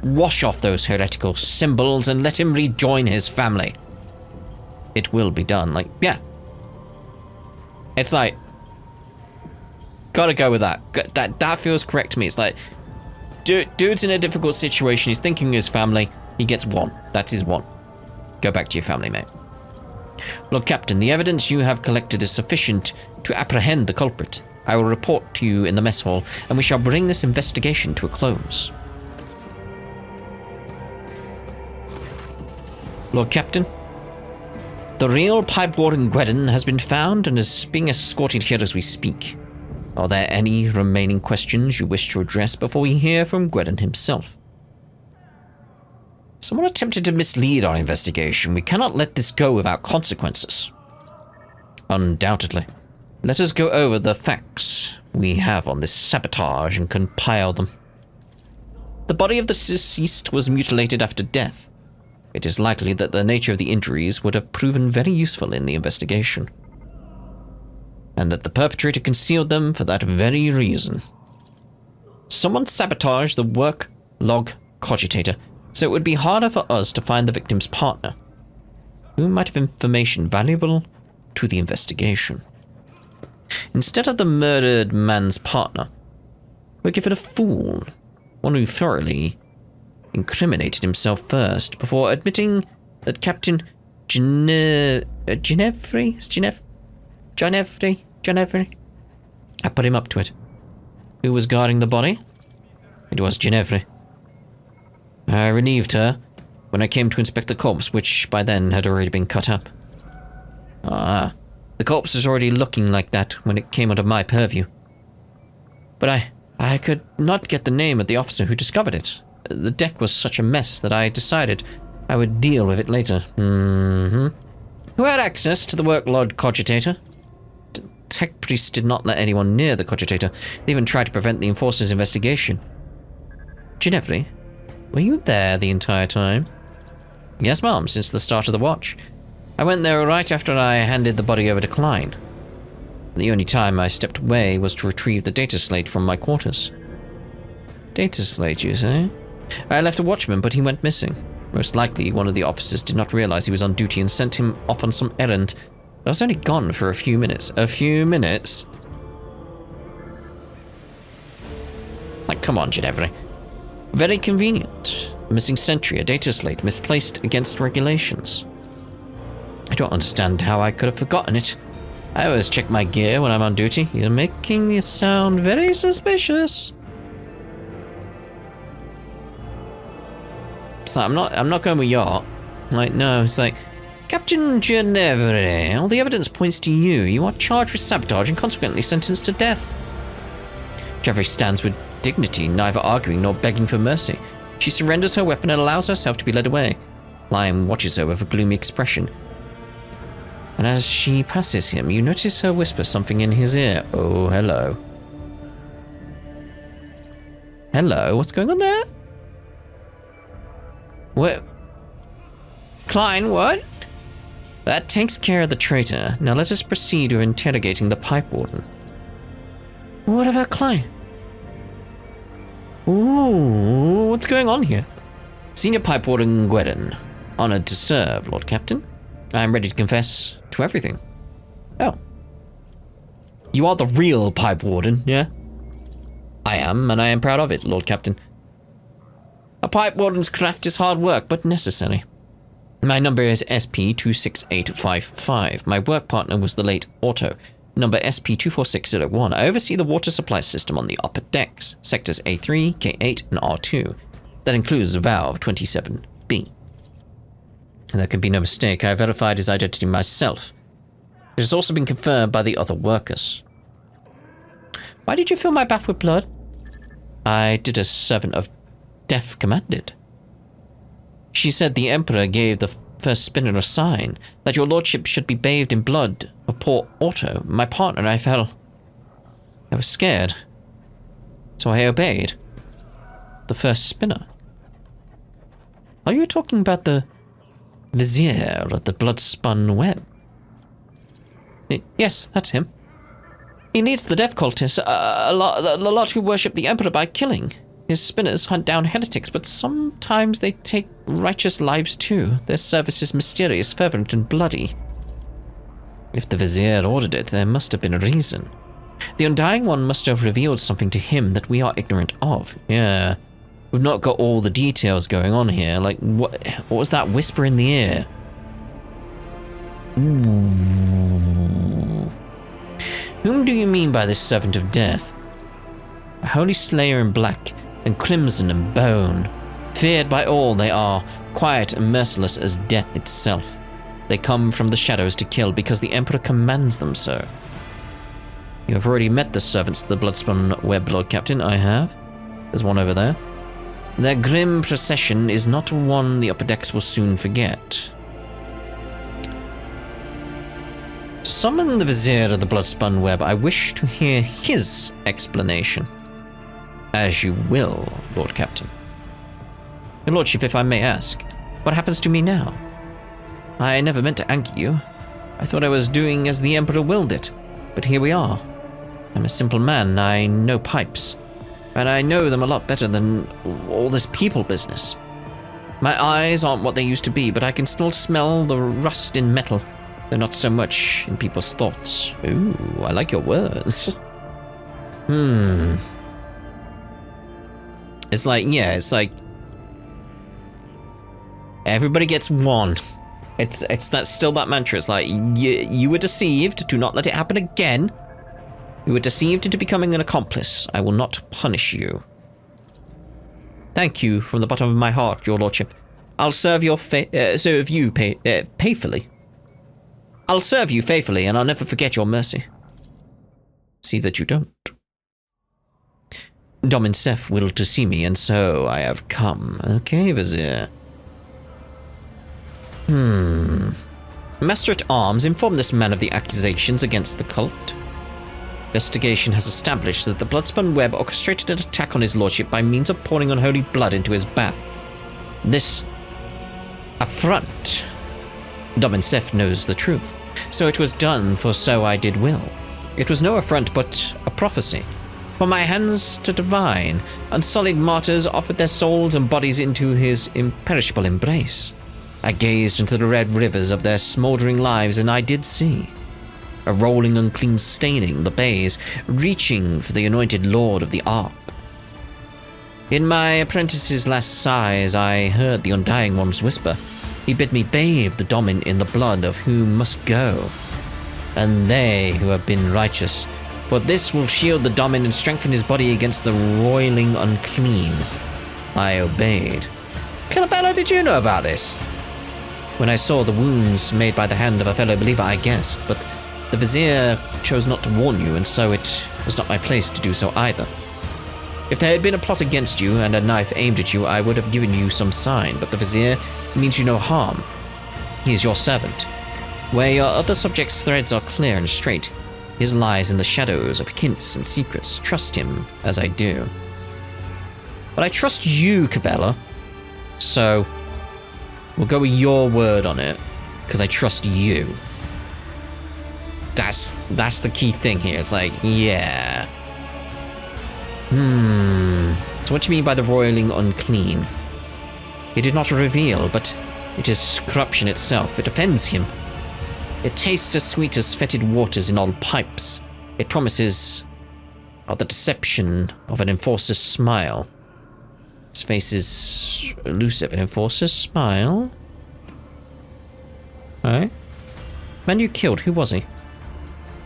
Wash off those heretical symbols and let him rejoin his family. It will be done. Like, yeah. It's like, gotta go with that. That feels correct to me. It's like, Dude's in a difficult situation. He's thinking of his family. He gets 1. That's his 1. Go back to your family, mate. Lord Captain, the evidence you have collected is sufficient to apprehend the culprit. I will report to you in the mess hall, and we shall bring this investigation to a close. Lord Captain, the real pipe warden Gwedon has been found and is being escorted here as we speak. Are there any remaining questions you wish to address before we hear from Gwedon himself? Someone attempted to mislead our investigation. We cannot let this go without consequences. Undoubtedly. Let us go over the facts we have on this sabotage and compile them. The body of the deceased was mutilated after death. It is likely that the nature of the injuries would have proven very useful in the investigation, and that the perpetrator concealed them for that very reason. Someone sabotaged the work log cogitator, so it would be harder for us to find the victim's partner, who might have information valuable to the investigation. Instead of the murdered man's partner, we're given a fool, one who thoroughly incriminated himself first before admitting that Captain Ginevri, I put him up to it. Who was guarding the body? It was Ginevri. I relieved her when I came to inspect the corpse, which by then had already been cut up. Ah, the corpse was already looking like that when it came under my purview. But I could not get the name of the officer who discovered it. The deck was such a mess that I decided I would deal with it later. Who had access to the work log cogitator? The tech priest did not let anyone near the cogitator. They even tried to prevent the enforcer's investigation. Ginevri, were you there the entire time? Yes, ma'am, since the start of the watch. I went there right after I handed the body over to Klein. The only time I stepped away was to retrieve the data slate from my quarters. Data slate, you say? I left a watchman, but he went missing. Most likely, one of the officers did not realize he was on duty and sent him off on some errand. I was only gone for a few minutes. A few minutes? Like, come on, Ginevri. Very convenient. A missing sentry, a data slate, misplaced against regulations. I don't understand how I could have forgotten it. I always check my gear when I'm on duty. You're making me sound very suspicious. So I'm not going with yacht. Like, no, it's like, Captain Ginevri, all the evidence points to you. You are charged with sabotage and consequently sentenced to death. Ginevri stands with dignity, neither arguing nor begging for mercy. She surrenders her weapon and allows herself to be led away. Lion watches her with a gloomy expression. And as she passes him, you notice her whisper something in his ear. Oh, hello. Hello, what's going on there? What? Klein, what? That takes care of the traitor. Now let us proceed with interrogating the pipe warden. What about Klein? Ooh, what's going on here? Senior pipe warden Gwedon. Honored to serve, Lord Captain. I am ready to confess to everything. Oh. You are the real pipe warden, yeah? I am, and I am proud of it, Lord Captain. A pipe warden's craft is hard work, but necessary. My number is SP26855. My work partner was the late Otto. Number SP24601. I oversee the water supply system on the upper decks, sectors A3, K8, and R2. That includes valve 27B. There can be no mistake. I verified his identity myself. It has also been confirmed by the other workers. Why did you fill my bath with blood? I did as servant of Death commanded. She said the Emperor gave the first spinner a sign that your lordship should be bathed in blood of poor Otto, my partner, and I fell. I was scared, so I obeyed. The first spinner. Are you talking about the vizier of the blood-spun web? Yes, that's him. He leads the death cultists, a lot who worship the Emperor by killing. His spinners hunt down heretics, but sometimes they take righteous lives too. Their service is mysterious, fervent, and bloody. If the vizier ordered it, there must have been a reason. The Undying One must have revealed something to him that we are ignorant of. Yeah, We've not got all the details going on here. Like, what was that whisper in the ear? Ooh. Whom do you mean by this servant of death? A holy slayer in black and crimson and bone. Feared by all, they are quiet and merciless as death itself. They come from the shadows to kill because the Emperor commands them so. You have already met the servants of the Bloodspun Web, Lord Captain. I have. There's one over there. Their grim procession is not one the upper decks will soon forget. Summon the Vizier of the Bloodspun Web. I wish to hear his explanation. As you will, Lord Captain. Your Lordship, if I may ask, what happens to me now? I never meant to anger you. I thought I was doing as the Emperor willed it. But here we are. I'm a simple man. I know pipes. And I know them a lot better than all this people business. My eyes aren't what they used to be, but I can still smell the rust in metal, though not so much in people's thoughts. Ooh, I like your words. It's like, yeah, it's like everybody gets one. It's still that mantra. It's like, you were deceived. Do not let it happen again. You were deceived into becoming an accomplice. I will not punish you. Thank you from the bottom of my heart, your lordship. I'll serve you faithfully. I'll serve you faithfully, and I'll never forget your mercy. See that you don't. Domin Seth willed to see me, and so I have come. Okay, Vizier. Master-at-Arms, inform this man of the accusations against the cult. Investigation has established that the Bloodspun Web orchestrated an attack on his lordship by means of pouring unholy blood into his bath. This affront. Domin Seth knows the truth. So it was done, for so I did will. It was no affront, but a prophecy. For my hands to divine, unsullied martyrs offered their souls and bodies into his imperishable embrace. I gazed into the red rivers of their smouldering lives, and I did see. A rolling unclean staining the bays, reaching for the anointed lord of the Ark. In my apprentice's last sighs, I heard the Undying One's whisper. He bid me bathe the Domin in the blood of whom must go, and they who have been righteous, for this will shield the Domin and strengthen his body against the roiling unclean. I obeyed. Calabella, did you know about this? When I saw the wounds made by the hand of a fellow believer, I guessed, but the Vizier chose not to warn you, and so it was not my place to do so either. If there had been a plot against you and a knife aimed at you, I would have given you some sign, but the Vizier means you no harm. He is your servant. Where your other subjects' threads are clear and straight, his lies in the shadows of hints and secrets. Trust him, as I do. But I trust you, Cabela, so we'll go with your word on it, because I trust you. That's the key thing here. It's like, yeah. So what do you mean by the roiling unclean? He did not reveal, but it is corruption itself. It offends him. It tastes as sweet as fetid waters in old pipes. It promises the deception of an enforcer's smile. His face is elusive. An enforcer's smile? Alright. Man you killed, who was he?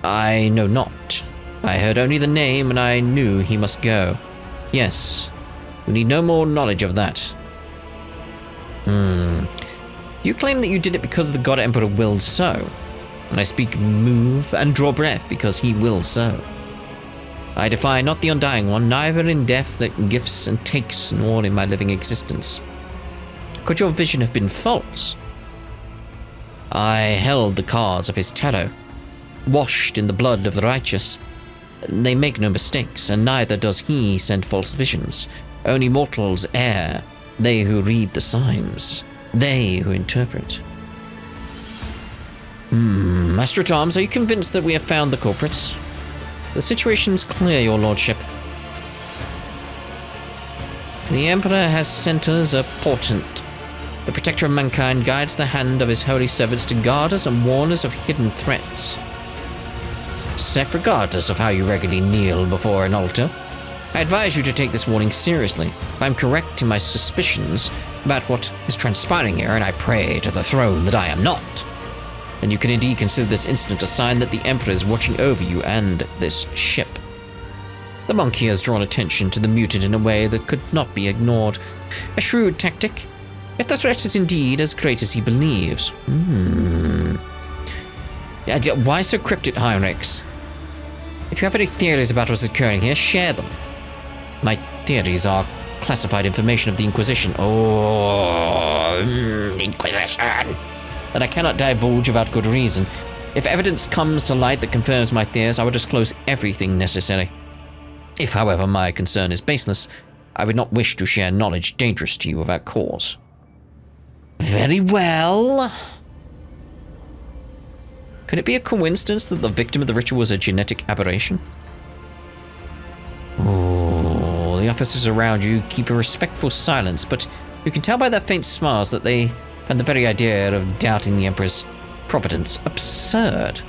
I know not. I heard only the name, and I knew he must go. Yes. We need no more knowledge of that. You claim that you did it because the God Emperor willed so. And I speak move and draw breath because he wills so. I defy not the Undying One, neither in death that gifts and takes, nor in my living existence. Could your vision have been false? I held the cards of his tarot, washed in the blood of the righteous. They make no mistakes, and neither does he send false visions. Only mortals err, they who read the signs, they who interpret. Master-at-Arms, are you convinced that we have found the culprits? The situation's clear, your lordship. The Emperor has sent us a portent. The protector of mankind guides the hand of his holy servants to guard us and warn us of hidden threats. Seth, regardless of how you regularly kneel before an altar, I advise you to take this warning seriously. If I'm correct in my suspicions about what is transpiring here, and I pray to the throne that I am not, then you can indeed consider this incident a sign that the Emperor is watching over you and this ship. The monkey has drawn attention to the mutant in a way that could not be ignored. A shrewd tactic, if the threat is indeed as great as he believes. Why so cryptic, Heinrichs? If you have any theories about what's occurring here, share them. My theories are classified information of the Inquisition. Inquisition! That I cannot divulge without good reason. If evidence comes to light that confirms my theories, I will disclose everything necessary. If, however, my concern is baseless, I would not wish to share knowledge dangerous to you without cause. Very well. Could it be a coincidence that the victim of the ritual was a genetic aberration? Oh, the officers around you keep a respectful silence, but you can tell by their faint smiles that they find the very idea of doubting the Emperor's providence absurd.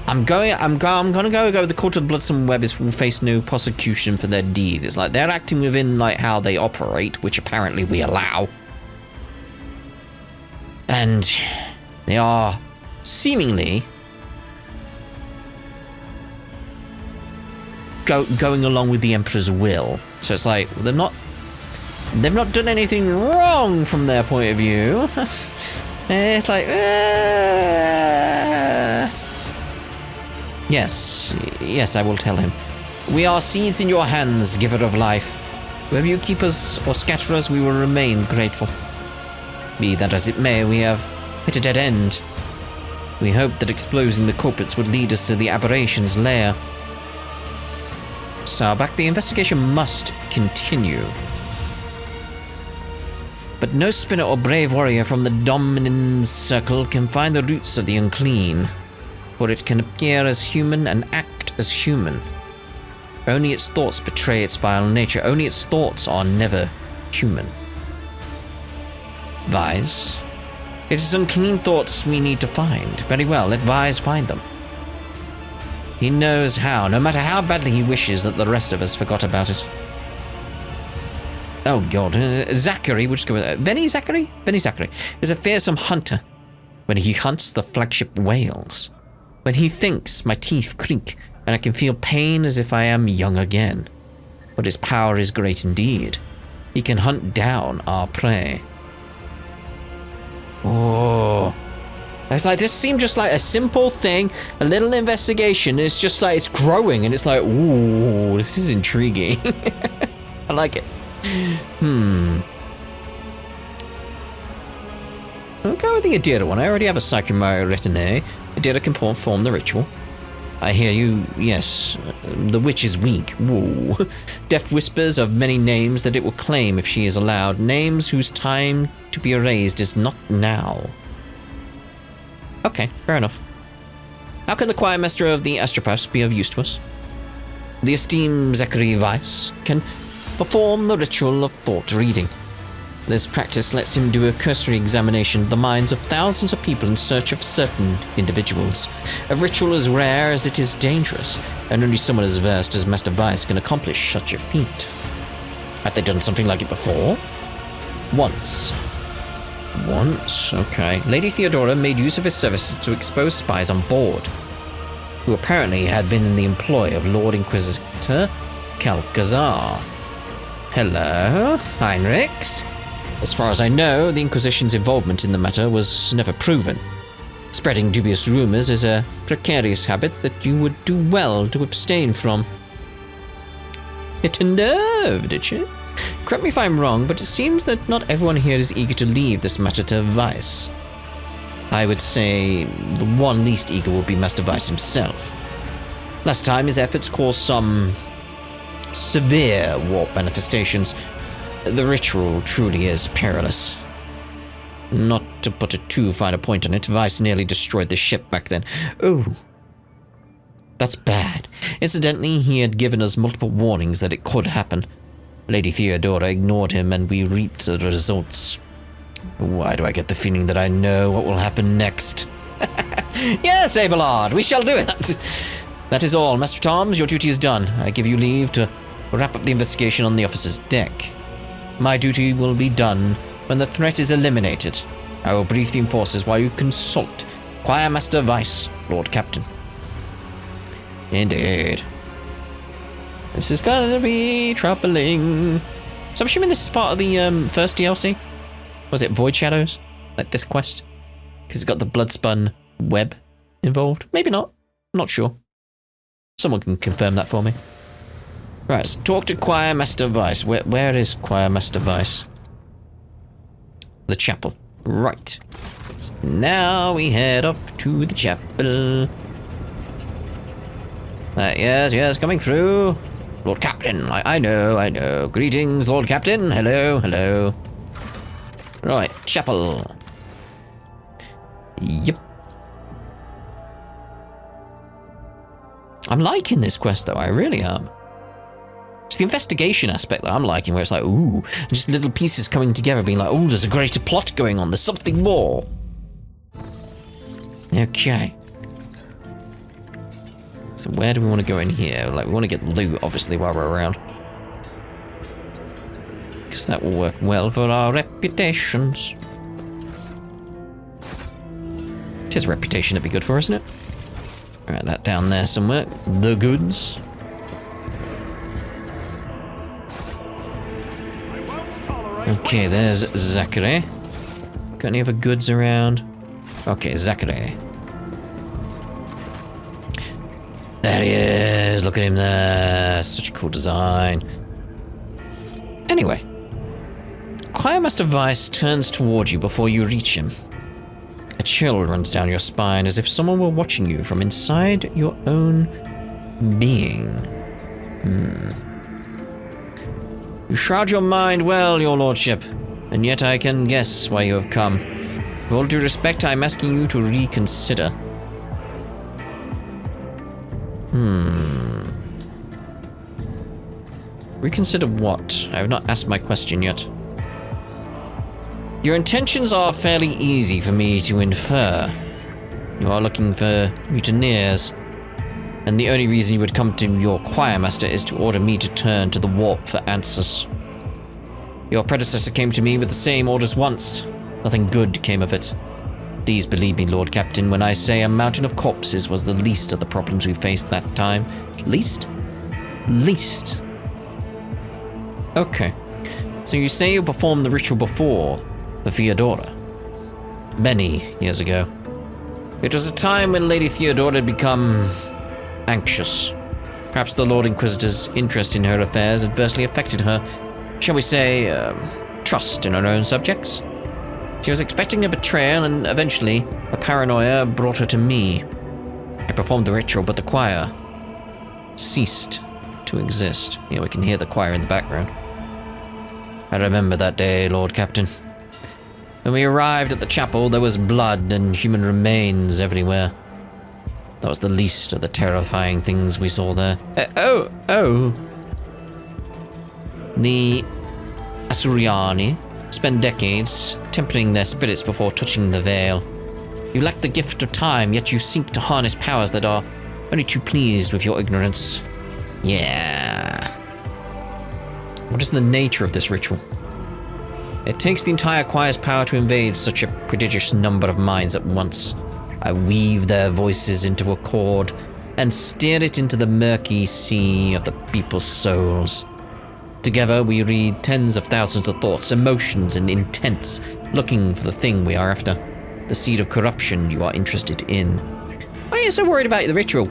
I'm gonna go with the Court of Bloodstone Webbers will face no prosecution for their deed. It's like they're acting within like how they operate, which apparently we allow. And they are seemingly going along with the Emperor's will. So it's like they've not done anything wrong from their point of view. It's like Yes, I will tell him. We are seeds in your hands, giver of life. Whether you keep us or scatter us, we will remain grateful. Be that as it may, we have hit a dead end. We hoped that exposing the culprits would lead us to the aberration's lair. Sarbak, the investigation must continue. But no spinner or brave warrior from the Dominion's circle can find the roots of the unclean. For it can appear as human and act as human. Only its thoughts betray its vile nature. Only its thoughts are never human. Vise? It is unclean thoughts we need to find. Very well, let Vise find them. He knows how, no matter how badly he wishes that the rest of us forgot about it. Oh god, Zachary, we'll just go with Venny Zachary? Venny Zachary is a fearsome hunter. When he hunts the flagship whales. When he thinks, my teeth creak, and I can feel pain as if I am young again. But his power is great indeed. He can hunt down our prey. Oh. It's like, this seemed just like a simple thing, a little investigation, and it's just like, it's growing, and it's like, ooh, this is intriguing. I like it. I'll go with the Adira one. I already have a Psychomario Retinue. Adira can perform the ritual. I hear you, yes. The witch is weak. Whoa. Death whispers of many names that it will claim if she is allowed. Names whose time to be erased is not now. Okay, fair enough. How can the choir master of the Astropaths be of use to us? The esteemed Zachary Weiss can perform the ritual of thought reading. This practice lets him do a cursory examination of the minds of thousands of people in search of certain individuals. A ritual as rare as it is dangerous, and only someone as versed as Master Weiss can accomplish such a feat. Had they done something like it before? Once, okay. Lady Theodora made use of his services to expose spies on board, who apparently had been in the employ of Lord Inquisitor Calcazar. Hello, Heinrichs? As far as I know, the Inquisition's involvement in the matter was never proven. Spreading dubious rumors is a precarious habit that you would do well to abstain from. Hit a nerve, did you? Correct me if I'm wrong, but it seems that not everyone here is eager to leave this matter to Weiss. I would say the one least eager will be Master Weiss himself. Last time his efforts caused some severe warp manifestations. The ritual truly is perilous. Not to put a too fine a point on it, Weiss nearly destroyed the ship back then. Oh, that's bad. Incidentally, he had given us multiple warnings that it could happen. Lady Theodora ignored him, and we reaped the results. Why do I get the feeling that I know what will happen next? Yes, Abelard, we shall do it. That is all. Master Toms, your duty is done. I give you leave to wrap up the investigation on the officer's deck. My duty will be done when the threat is eliminated. I will brief the enforcers while you consult Choir Master Vice, Lord Captain. Indeed. This is gonna be troubling. So I'm assuming this is part of the first DLC? Was it Void Shadows? Like this quest? Because it's got the Bloodspun web involved? Maybe not. I'm not sure. Someone can confirm that for me. Right, so talk to Choir Master Vice. Where is Choir Master Vice? The chapel. Right. So now we head off to the chapel. Yes, coming through. Lord Captain, I know. Greetings, Lord Captain. Hello. Right, chapel. Yep. I'm liking this quest, though. I really am. It's the investigation aspect that I'm liking, where it's like, ooh, just little pieces coming together, being like, ooh, there's a greater plot going on. There's something more. Okay. So where do we want to go in here? Like, we want to get loot, obviously, while we're around. Because that will work well for our reputations. It is a reputation that'd be good for, isn't it? Alright, that down there somewhere. The goods. Okay, there's Zachary. Got any other goods around? Okay, Zachary. There he is. Look at him there. Such a cool design. Anyway. Choir Master Vice turns toward you before you reach him. A chill runs down your spine as if someone were watching you from inside your own being. You shroud your mind well, your lordship, and yet I can guess why you have come. With all due respect, I am asking you to reconsider. Reconsider what? I have not asked my question yet. Your intentions are fairly easy for me to infer. You are looking for mutineers, and the only reason you would come to your choir master is to order me to turn to the warp for answers. Your predecessor came to me with the same orders once. Nothing good came of it. Please believe me, Lord Captain, when I say a mountain of corpses was the least of the problems we faced that time. Least? Least. Okay. So you say you performed the ritual before the Theodora. Many years ago. It was a time when Lady Theodora had become anxious. Perhaps the Lord Inquisitor's interest in her affairs adversely affected her, shall we say, trust in her own subjects. She was expecting a betrayal, and eventually, a paranoia brought her to me. I performed the ritual, but the choir ceased to exist. Yeah, we can hear the choir in the background. I remember that day, Lord Captain. When we arrived at the chapel, there was blood and human remains everywhere. That was the least of the terrifying things we saw there. Oh. The Asuriani spend decades tempering their spirits before touching the veil. You lack the gift of time, yet you seek to harness powers that are only too pleased with your ignorance. Yeah. What is the nature of this ritual? It takes the entire choir's power to invade such a prodigious number of minds at once. I weave their voices into a chord and steer it into the murky sea of the people's souls. Together we read tens of thousands of thoughts, emotions, and intents, looking for the thing we are after, the seed of corruption you are interested in. Why are you so worried about the ritual?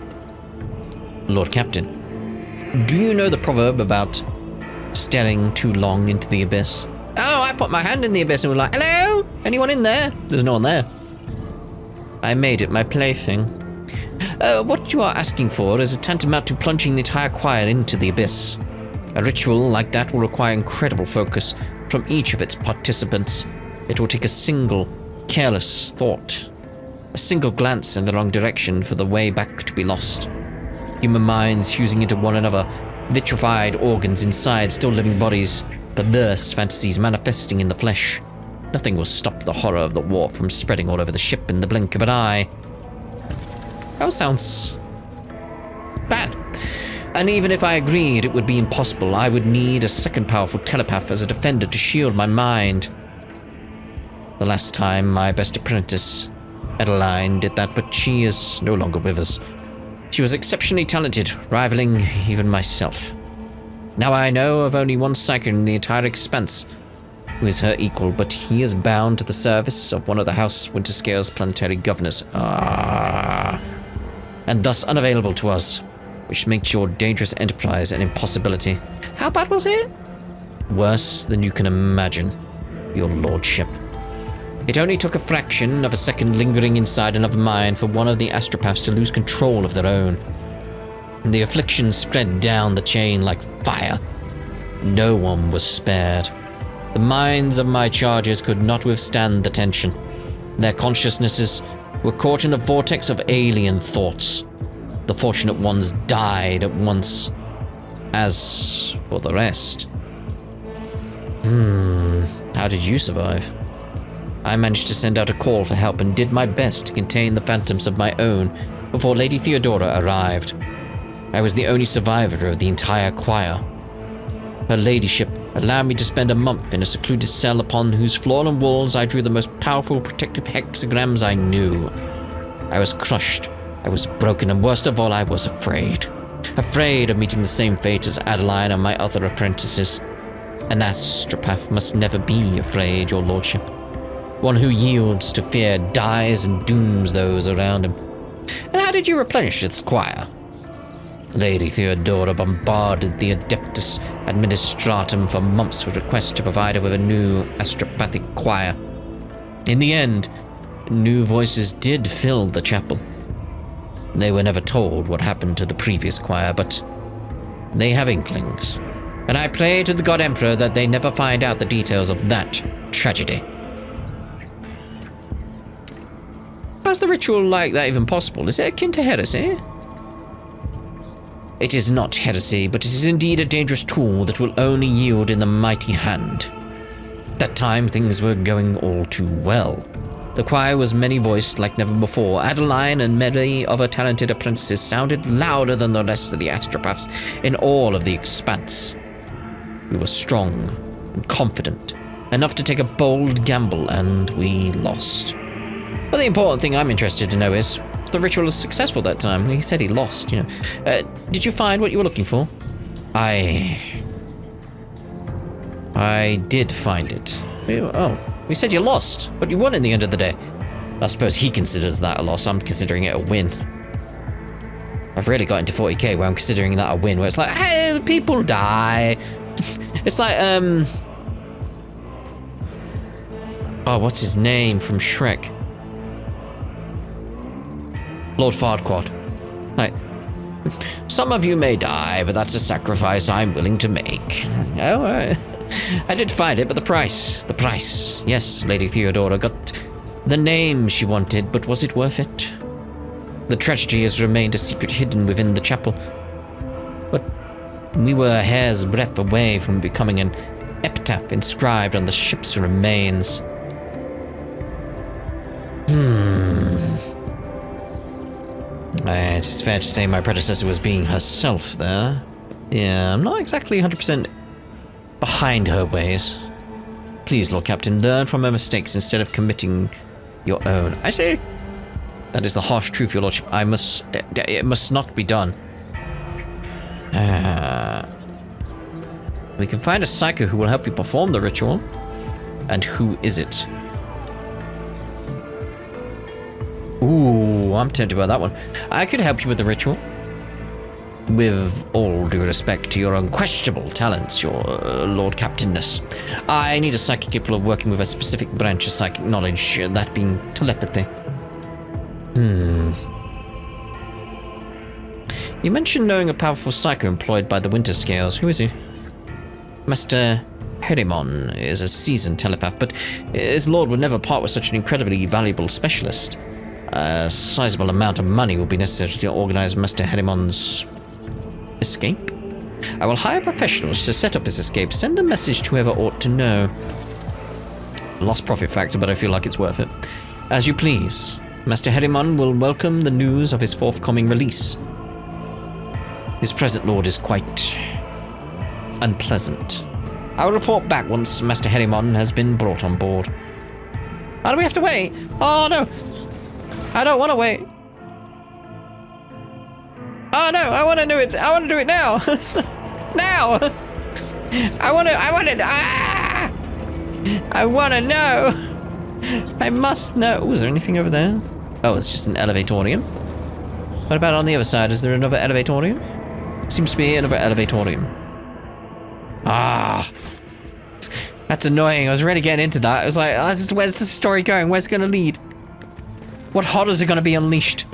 Lord Captain, do you know the proverb about staring too long into the abyss? Oh, I put my hand in the abyss and was like, hello? Anyone in there? There's no one there. I made it my plaything. What you are asking for is tantamount to plunging the entire choir into the abyss. A ritual like that will require incredible focus from each of its participants. It will take a single, careless thought, a single glance in the wrong direction for the way back to be lost. Human minds fusing into one another Vitrified organs inside still living bodies, perverse fantasies manifesting in the flesh. Nothing will stop the horror of the war from spreading all over the ship in the blink of an eye. That sounds bad. And even if I agreed it would be impossible, I would need a second powerful telepath as a defender to shield my mind. The last time my best apprentice, Adeline, did that, but she is no longer with us. She was exceptionally talented, rivaling even myself. Now I know of only one psychic in the entire expanse who is her equal, but he is bound to the service of one of the House Winterscale's planetary governors. And thus unavailable to us, which makes your dangerous enterprise an impossibility. How bad was it? Worse than you can imagine, your lordship. It only took a fraction of a second lingering inside another mind for one of the astropaths to lose control of their own. The affliction spread down the chain like fire. No one was spared. The minds of my charges could not withstand the tension. Their consciousnesses were caught in a vortex of alien thoughts. The fortunate ones died at once. As for the rest... How did you survive? I managed to send out a call for help and did my best to contain the phantoms of my own before Lady Theodora arrived. I was the only survivor of the entire choir. Her ladyship allowed me to spend a month in a secluded cell upon whose floor and walls I drew the most powerful protective hexagrams I knew. I was crushed, I was broken, and worst of all, I was afraid. Afraid of meeting the same fate as Adeline and my other apprentices. An astropath must never be afraid, your lordship. One who yields to fear dies and dooms those around him. And how did you replenish its choir? Lady Theodora bombarded the Adeptus Administratum for months with requests to provide her with a new astropathic choir. In the end, new voices did fill the chapel. They were never told what happened to the previous choir, but they have inklings. And I pray to the God Emperor that they never find out the details of that tragedy. How's the ritual like that even possible? Is it akin to heresy? It is not heresy, but it is indeed a dangerous tool that will only yield in the mighty hand. That time things were going all too well. The choir was many-voiced like never before. Adeline and many of her talented apprentices sounded louder than the rest of the astropaths in all of the expanse. We were strong and confident, enough to take a bold gamble, and we lost. But the important thing I'm interested to know is the ritual was successful that time. He said he lost, you know. Did you find what you were looking for? I did find it. Oh, we said you lost, but you won in the end of the day. I suppose he considers that a loss. I'm considering it a win. I've really got into 40k where I'm considering that a win, where it's like, hey, people die. It's like, oh, what's his name from Shrek? Lord Farquaad. Like, some of you may die, but that's a sacrifice I'm willing to make. Oh, I did find it, but the price. Yes, Lady Theodora got the name she wanted, but was it worth it? The tragedy has remained a secret hidden within the chapel. But we were a hair's breadth away from becoming an epitaph inscribed on the ship's remains. It's fair to say my predecessor was being herself there. Yeah, I'm not exactly 100% behind her ways. Please, Lord Captain, learn from her mistakes instead of committing your own. I say, that is the harsh truth, your lordship. It must not be done. We can find a psycho who will help you perform the ritual. And who is it? Ooh, I'm tempted by that one. I could help you with the ritual. With all due respect to your unquestionable talents, your Lord Captainness. I need a psychic capable of working with a specific branch of psychic knowledge, that being telepathy. You mentioned knowing a powerful psycho employed by the Winter Scales. Who is he? Master Herimon is a seasoned telepath, but his lord would never part with such an incredibly valuable specialist. A sizable amount of money will be necessary to organize Master Herimon's escape. I will hire professionals to set up his escape. Send a message to whoever ought to know. Lost profit factor, but I feel like it's worth it. As you please. Master Herrimon will welcome the news of his forthcoming release. His present lord is quite unpleasant. I will report back once Master Herrimon has been brought on board. Why do we have to wait? Oh no! I don't want to wait. Oh no! I want to do it. I want to do it now. Now. I want to. Ah! I want to know. I must know. Oh, is there anything over there? Oh, it's just an elevatorium. What about on the other side? Is there another elevatorium? Seems to be another elevatorium. Ah. That's annoying. I was really getting into that. I was like, oh, where's the story going? Where's it going to lead? What horrors are going to be unleashed?